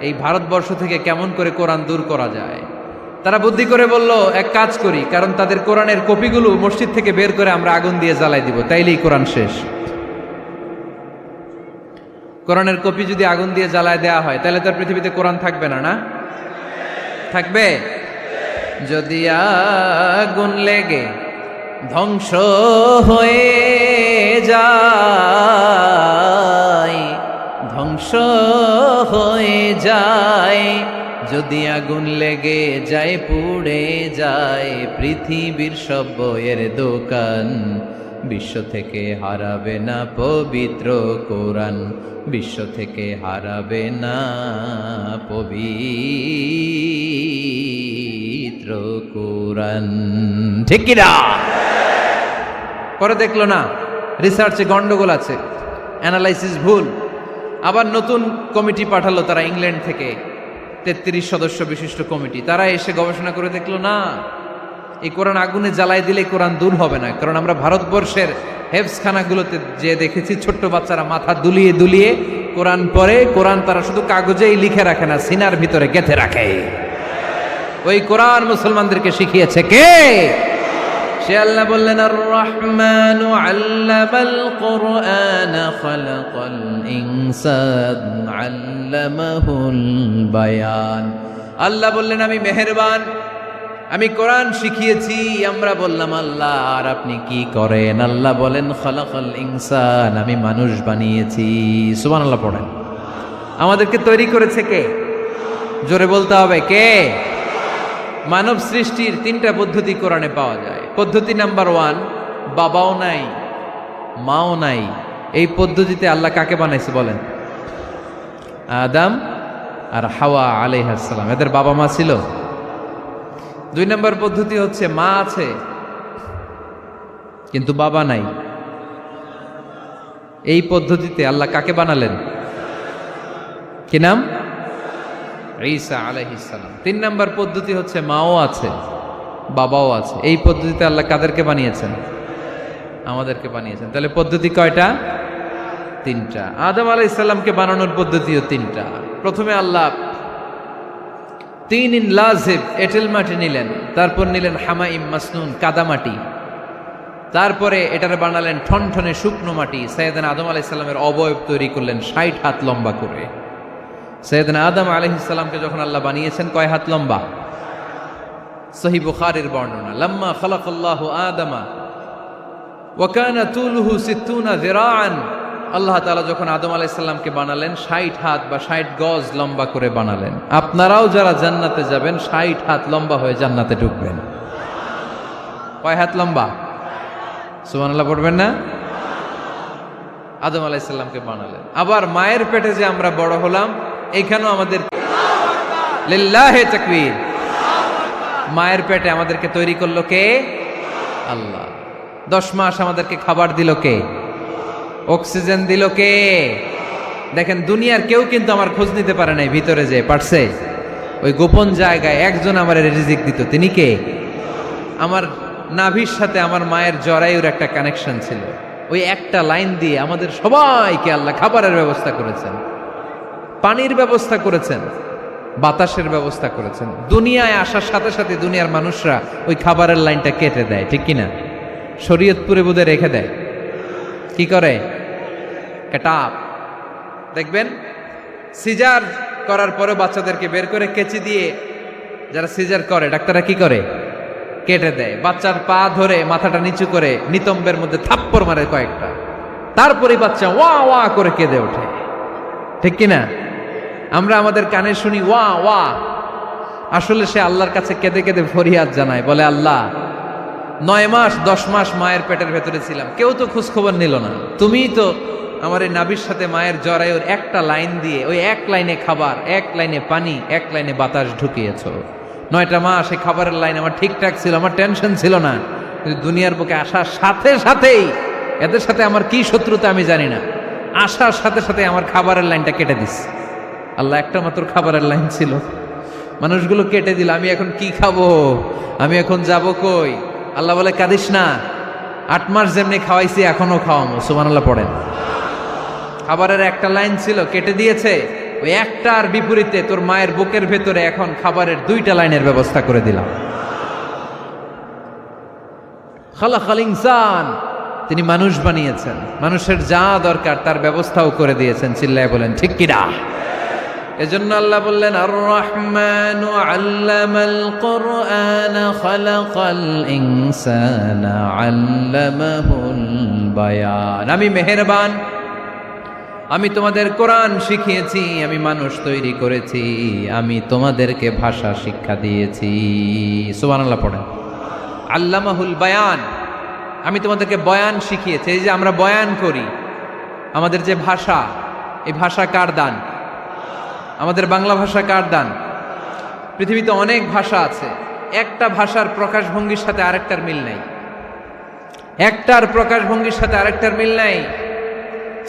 [SPEAKER 1] এই ভারতবর্ষ থেকে কেমন করে কোরআন দূর করা যায়। তারা বুদ্ধি করে বলল, এক কাজ করি, কারণ তাদের কোরআনের কপিগুলো মসজিদ থেকে বের করে আমরা আগুন দিয়ে জ্বালাই দিব, তাইলেই কোরআন শেষ। কোরআনের কপি যদি আগুন দিয়ে জ্বালায় দেওয়া হয়, তাহলে তার পৃথিবীতে কোরআন থাকবে না? না থাকবে? যদি আগুন লেগে ধ্বংস হয়ে যায়, ধ্বংস হয়ে যায়, যদি আগুন লেগে যায়, পুড়ে যায় পৃথিবীর সব বইয়ের দোকান, বিশ্ব থেকে হারাবে না পবিত্র কোরআন, বিশ্ব থেকে হারাবে না পবিত্র কোরআন, ঠিক কি না? পরে দেখলো না রিসার্চে গন্ডগোল আছে, অ্যানালাইসিস ভুল, আবার নতুন কমিটি পাঠালো তারা ইংল্যান্ড থেকে, 33 সদস্য বিশিষ্ট কমিটি। তারা এসে গবেষণা করে দেখলো না, এই কোরআন আগুনে জ্বালাই দিলে কোরআন দূর হবে না। কারণ আমরা ভারতবর্ষের হেফজখানাগুলোতে যে দেখেছি, ছোট্ট বাচ্চারা মাথা দুলিয়ে দুলিয়ে কোরআন পড়ে। কোরআন তারা শুধু কাগজেই লিখে রাখে না, সিনার ভিতরে গেঁথে রাখে। ওই কোরআন মুসলমানদেরকে শিখিয়েছে কে? সে আল্লাহ বললেন, আর রহমানু আল্লামাল কোরআন খালাকাল ইনসান আল্লামাহুল বায়ান। আল্লাহ বললেন, আমি মেহেরবান, আমি কোরআন শিখিয়েছি। আমরা বললাম, আল্লাহ আর আপনি কি করেন? আল্লাহ বলেন, খালাকাল ইনসান, আমি মানুষ বানিয়েছি। সুবহানাল্লাহ পড়েন। আমাদেরকে তৈরি করেছে কে? জোরে বলতে হবে, কে? মানব সৃষ্টির 3টা পদ্ধতি কোরআনে পাওয়া যায়। পদ্ধতি নাম্বার 1, বাবাও নাই মাও নাই। এই পদ্ধতিতে আল্লাহ কাকে বানাইছে বলেন? আদম আর হাওয়া আলাইহিস সালাম, এদের বাবা মা ছিল। 2 নম্বর পদ্ধতি হচ্ছে মা আছে কিন্তু বাবা নাই। এই পদ্ধতিতে আল্লাহ কাকে বানালেন? কি নাম? ঈসা আলাইহিস সালাম। 3 নম্বর পদ্ধতি হচ্ছে মাও আছে বাবাও আছে। এই পদ্ধতিতে আল্লাহ কাদেরকে বানিয়েছেন? আমাদেরকে বানিয়েছেন। তাহলে পদ্ধতি কয়টা? 3টা। আদম আলাইহিস সালামকে বানানোর পদ্ধতিও 3টা। প্রথমে আল্লাহ 3 লাজিব এঁটেল মাটি নিলেন, তারপর নিলেন হামাইম মাসনুন কাদামাটি, তারপরে এটারে বানালেন ঠনঠনে শুকনো মাটি। সৈয়দনা আদম আলাইহিস সালামের অবয়ব তৈরি করলেন 60 হাত লম্বা করে। সৈয়দনা আদম আলাইহিস সালামকে যখন আল্লাহ বানিয়েছেন কয় হাত লম্বা? সহিহ বুখারীর বর্ণনা, লাম্মা খালাকাল্লাহু আদামা ওয়া কানা তুলুহু 60 যিরাআন। আল্লাহ তাআলা যখন আদম আলাইহিস সালামকে বানালেন 60 হাত বা 60 গজ লম্বা করে বানালেন। আপনারাও যারা জান্নাতে যাবেন 60 হাত লম্বা হয়ে জান্নাতে ঢুকবেন। কয় হাত লম্বা? সুবহানাল্লাহ পড়বেন না? আদম আলাইহিস সালামকে বানালেন। আবার মায়ের পেটে যে আমরা বড় হলাম, এখানেও আমাদের লিল্লাহি তাকবীর, মায়ের পেটে আমাদেরকে তৈরি করলো কে? আল্লাহ। 10 মাস আমাদেরকে খাবার দিল কে? অক্সিজেন দিল কে? দেখেন দুনিয়ার কেউ কিন্তু আমার খোঁজ নিতে পারে নাই, ভিতরে যে পারছে ওই গোপন জায়গায় একজন আমার রিজিক দিত। তিনি কে? আমার নাভির সাথে আমার মায়ের জরায়ুর একটা কানেকশন ছিল। ওই একটা লাইন দিয়ে আমাদের সবাইকে আল্লাহ খাবারের ব্যবস্থা করেছেন, পানির ব্যবস্থা করেছেন, বাতাসের ব্যবস্থা করেছেন। দুনিয়ায় আসার সাথে সাথে দুনিয়ার মানুষরা ওই খাবারের লাইনটা কেটে দেয়, ঠিক কিনা? শরীয়তপুরে বোধে রেখে দেয়। কি করে? কাটাপ। দেখবেন সিজার করার পরে বাচ্চাদেরকে বের করে কেচি দিয়ে যারা সিজার করে ডাক্তাররা কি করে? কেটে দেয়। বাচ্চার পা ধরে মাথাটা নিচু করে নিতম্বের মধ্যে থাপ্পড় মারে কয়েকটা, তারপরে বাচ্চা ওয়া ওয়া করে কেঁদে ওঠে, ঠিক কিনা? আমরা আমাদের কানে শুনি ওয়া ওয়া, আসলে সে আল্লাহর কাছে কেঁদে কেঁদে ফরিয়াদ জানায়, বলে আল্লাহ 9 মাস 10 মাস মায়ের পেটের ভেতরে ছিলাম, কেউ তো খোঁজ খবর নিল না, তুমিই তো আমার এই নাভির সাথে মায়ের জরায়ুর একটা লাইন দিয়ে ওই এক লাইনে খাবার, এক লাইনে পানি, এক লাইনে বাতাস ঢুকিয়েছো। 9টা মাস এই খাবারের লাইন আমার ঠিকঠাক ছিল, আমার টেনশন ছিল না। কিন্তু দুনিয়ার বুকে আসার সাথে সাথেই এদের সাথে আমার কি শত্রুতা আমি জানি না, আসার সাথে সাথে আমার খাবারের লাইনটা কেটে দিস। আল্লাহ একটা মাত্র খাবারের লাইন ছিল, মানুষগুলো কেটে দিল। আমি এখন কি খাবো? আমি এখন যাব কই? আল্লাহ বলে কাঁদিস না, 8 মাস যেমনি খাওয়াইছি এখনো খাওয়ামো। সুবহানাল্লাহ পড়েন। খাবারের একটা লাইন ছিল, কেটে দিয়েছে। ওই একটার বিপরীতে তোর মায়ের বুকের ভেতরে এখন খাবারের 2টা লাইনের ব্যবস্থা করে দিলাম। খালাকাল ইনসান, তিনি মানুষ বানিয়েছেন, মানুষের যা দরকার তার ব্যবস্থাও করে দিয়েছেন। চিল্লায় বলেন ঠিক কিনা? এজন্য আল্লাহ বললেন আর রহমানু আল্লামাল কুরআন খালাকাল ইনসানা আল্লামাহুল বায়ান। আমি মেহেরবান, আমি তোমাদের কোরআন শিখিয়েছি, আমি মানুষ তৈরি করেছি, আমি তোমাদেরকে ভাষা শিক্ষা দিয়েছি। সুবহানাল্লাহ পড়েন। আল্লামাহুল বায়ান, আমি তোমাদেরকে বয়ান শিখিয়েছি। এই যে আমরা বয়ান করি, আমাদের যে ভাষা, এই ভাষা কার দান? আমাদের বাংলা ভাষা কার দান? পৃথিবীতে অনেক ভাষা আছে, একটা ভাষার প্রকাশভঙ্গির সাথে আরেকটার মিল নাই, একটার প্রকাশভঙ্গির সাথে আরেকটার মিল নাই।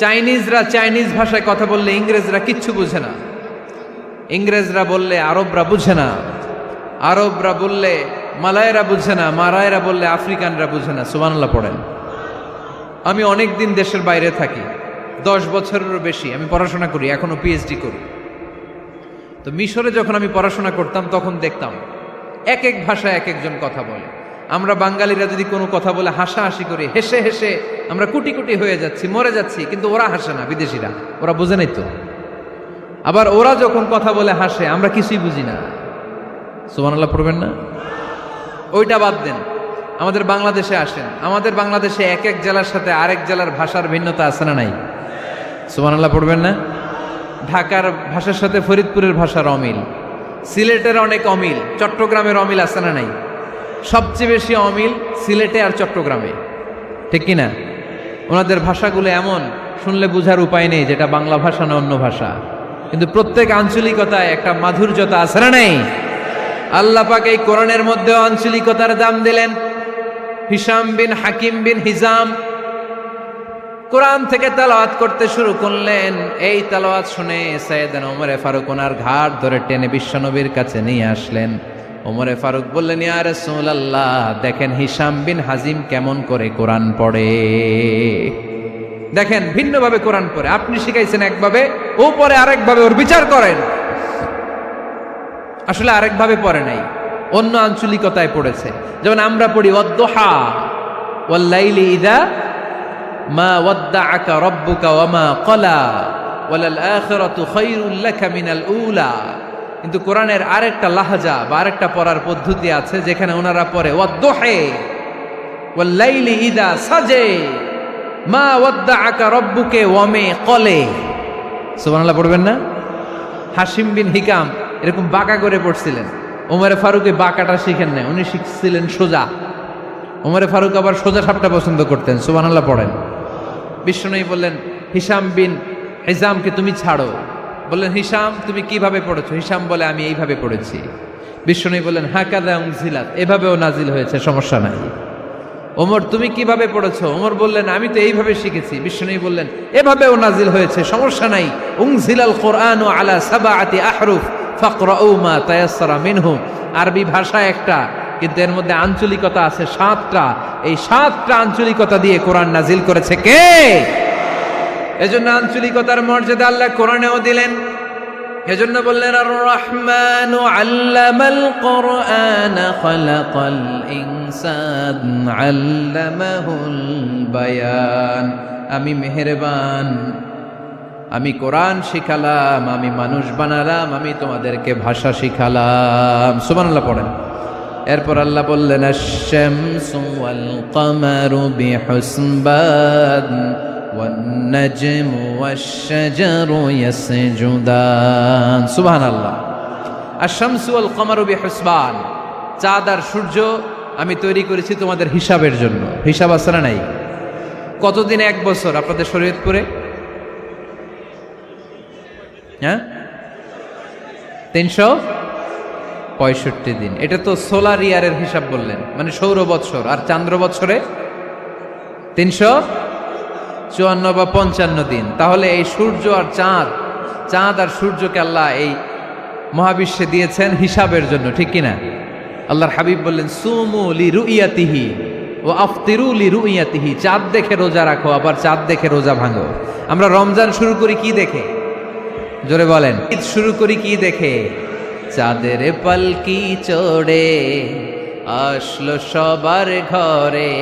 [SPEAKER 1] চাইনিজরা চাইনিজ ভাষায় কথা বললে ইংরেজরা কিচ্ছু বুঝে না, ইংরেজরা বললে আরবরা বুঝে না, আরবরা বললে মালায়রা বুঝে না, মারায়রা বললে আফ্রিকানরা বুঝে না। সুবহানাল্লাহ পড়েন। আমি অনেক দিন দেশের বাইরে থাকি, 10 বছরেরও বেশি আমি পড়াশোনা করি, এখনো পিএইচডি করি। তো মিশরে যখন আমি পড়াশোনা করতাম তখন দেখতাম এক এক ভাষায় এক একজন কথা বলে। আমরা বাঙালিরা যদি কোনো কথা বলে হাসাহাসি করি, হেসে হেসে আমরা কুটি কুটি হয়ে যাচ্ছি, মরে যাচ্ছি, কিন্তু ওরা হাসে না, বিদেশিরা, ওরা বোঝে নাই তো। আবার ওরা যখন কথা বলে হাসে, আমরা কিছুই বুঝি না। সুবহানাল্লাহ পড়বেন না? ওইটা বাদ দেন, আমাদের বাংলাদেশে আসেন, আমাদের বাংলাদেশে এক এক জেলার সাথে আরেক জেলার ভাষার ভিন্নতা আছে না নাই? সুবহানাল্লাহ পড়বেন না? ঢাকার ভাষার সাথে ফরিদপুরের ভাষার অমিল, সিলেটের অনেক অমিল, চট্টগ্রামের অমিল আছে না নাই? সবচেয়ে বেশি অমিল সিলেটে আর চট্টগ্রামে, ঠিক কিনা? ওনাদের ভাষাগুলো এমন, শুনলে বুঝার উপায় নেই যেটা বাংলা ভাষা না অন্য ভাষা, কিন্তু প্রত্যেক আঞ্চলিকতায় একটা মাধুর্যতা আছে না নেই? আল্লাহ পাক এই কোরআনের মধ্যে আঞ্চলিকতার দাম দিলেন। হিশাম বিন হাকিম বিন হিজাম কোরআন থেকে তেলাওয়াত করতে শুরু করলেন। এই তেলাওয়াত শুনে সাইয়েদনা ওমরে ফারুক ওনার ঘাট ধরে টেনে বিশ্বনবীর কাছে নিয়ে আসলেন। ওমরে ফারুক বললেন, ইয়া রাসূলুল্লাহ, দেখেন হিশাম বিন হাজিম কেমন করে কোরআন পড়ে, দেখেন ভিন্নভাবে কোরআন পড়ে। আপনি শিখাইছেন একভাবে, ও পড়ে আরেকভাবে, ওর বিচার করেন। আসলে আরেকভাবে পড়ে নাই, অন্য আঞ্চলিকতায় পড়েছে। যেমন আমরা পড়ি অদ্দোহা, ওয়াল্লাইলি ইযা মা ওয়াদ্দাআকা রাব্বুকা ওয়া মা ক্বালা ওয়ালাল আখিরাতু খায়রুল লাকা মিনাল উলা। কিন্তু কোরআনের আরেকটা লাহাজা বা আরেকটা পড়ার পদ্ধতি আছে যেখানে ওনারা পড়ে ওয়াদ্দুহি ওয়াল্লাইলি ইযা সাজে মা ওয়াদ্দাআকা রাব্বুকা ওয়া মা ক্বালা। সুবহানাল্লাহ পড়বেন না? হাশিম বিন হিকাম এরকম বাঁকা করে পড়ছিলেন। ওমরে ফারুকে বাঁকাটা শিখেন না, উনি শিখছিলেন সোজা। ওমরে ফারুক আবার সোজা সাপটা পছন্দ করতেন। সুবহানাল্লাহ পড়েন। বিশ্বনবী বললেন হিশাম বিন হিজামকে তুমি ছাড়ো। বললেন হিশাম তুমি কিভাবে পড়েছো? হিশাম বলে আমি এইভাবে পড়েছি। বিশ্বনবী বললেন হাকাযা উনজিলাত, এভাবেও নাজিল হয়েছে, সমস্যা নাই। ওমর তুমি কিভাবে পড়েছো? ওমর বললেন আমি তো এইভাবে শিখেছি। বিশ্বনবী বললেন এভাবেও নাজিল হয়েছে, সমস্যা নাই। উনজিলাল কুরআনু আলা সাবআতি আহরুফ ফাকরাউ মা তায়াসসারা মিনহু। আরবি ভাষা একটা, কিন্তু এর মধ্যে আঞ্চলিকতা আছে 7টা। এই 7টা আঞ্চলিকতা দিয়ে কোরআন নাজিল করেছে কে? এজন্য আঞ্চলিকতার মর্যাদা আল্লাহ কোরআনেও দিলেন। এজন্য বললেন আর রহমানু আল্লামাল কোরআন খালাকাল ইনসান আল্লামাহুল বায়ান। আমি মেহেরবান, আমি কোরআন শিখালাম, আমি মানুষ বানালাম, আমি তোমাদেরকে ভাষা শিখালাম। সুবহানাল্লাহ পড়েন। এরপর আল্লাহ বললেন আশ-শামসু ওয়াল কামারু বিহুসবান ওয়ান নাজমু ওয়াশ-শাজারু ইয়াসজুদান। সুবহানাল্লাহ। আশ-শামসু ওয়াল কামারু বিহুসবান, চাঁদ আর সূর্য আমি তৈরি করেছি তোমাদের হিসাবের জন্য। হিসাব আছে না নাই? কতদিন এক বছর আপনাদের শরীয়তপুরে? হ্যাঁ, 365 দিন। এটা তো সোলার ইয়ারের হিসাব বললেন, মানে সৌর বৎসর। আর চান্দ্র বৎসরে 354 বা 55 দিন। তাহলে এই সূর্য আর চাঁদ আর সূর্যকে আল্লাহ এই মহাবিশ্বে দিয়েছেন হিসাবের জন্য, ঠিক কিনা? আল্লাহর হাবিব বললেন সুমু লিরুইয়াতিহি ওয়া আফতিরু লিরুইয়াতিহি। চাঁদ দেখে রোজা রাখো, আবার চাঁদ দেখে রোজা ভাঙো। আমরা রমজান শুরু করি কি দেখে? জোরে বলেন। ঈদ শুরু করি কি দেখে? চাঁদের পালকি চড়ে আসলো সবার ঘরে।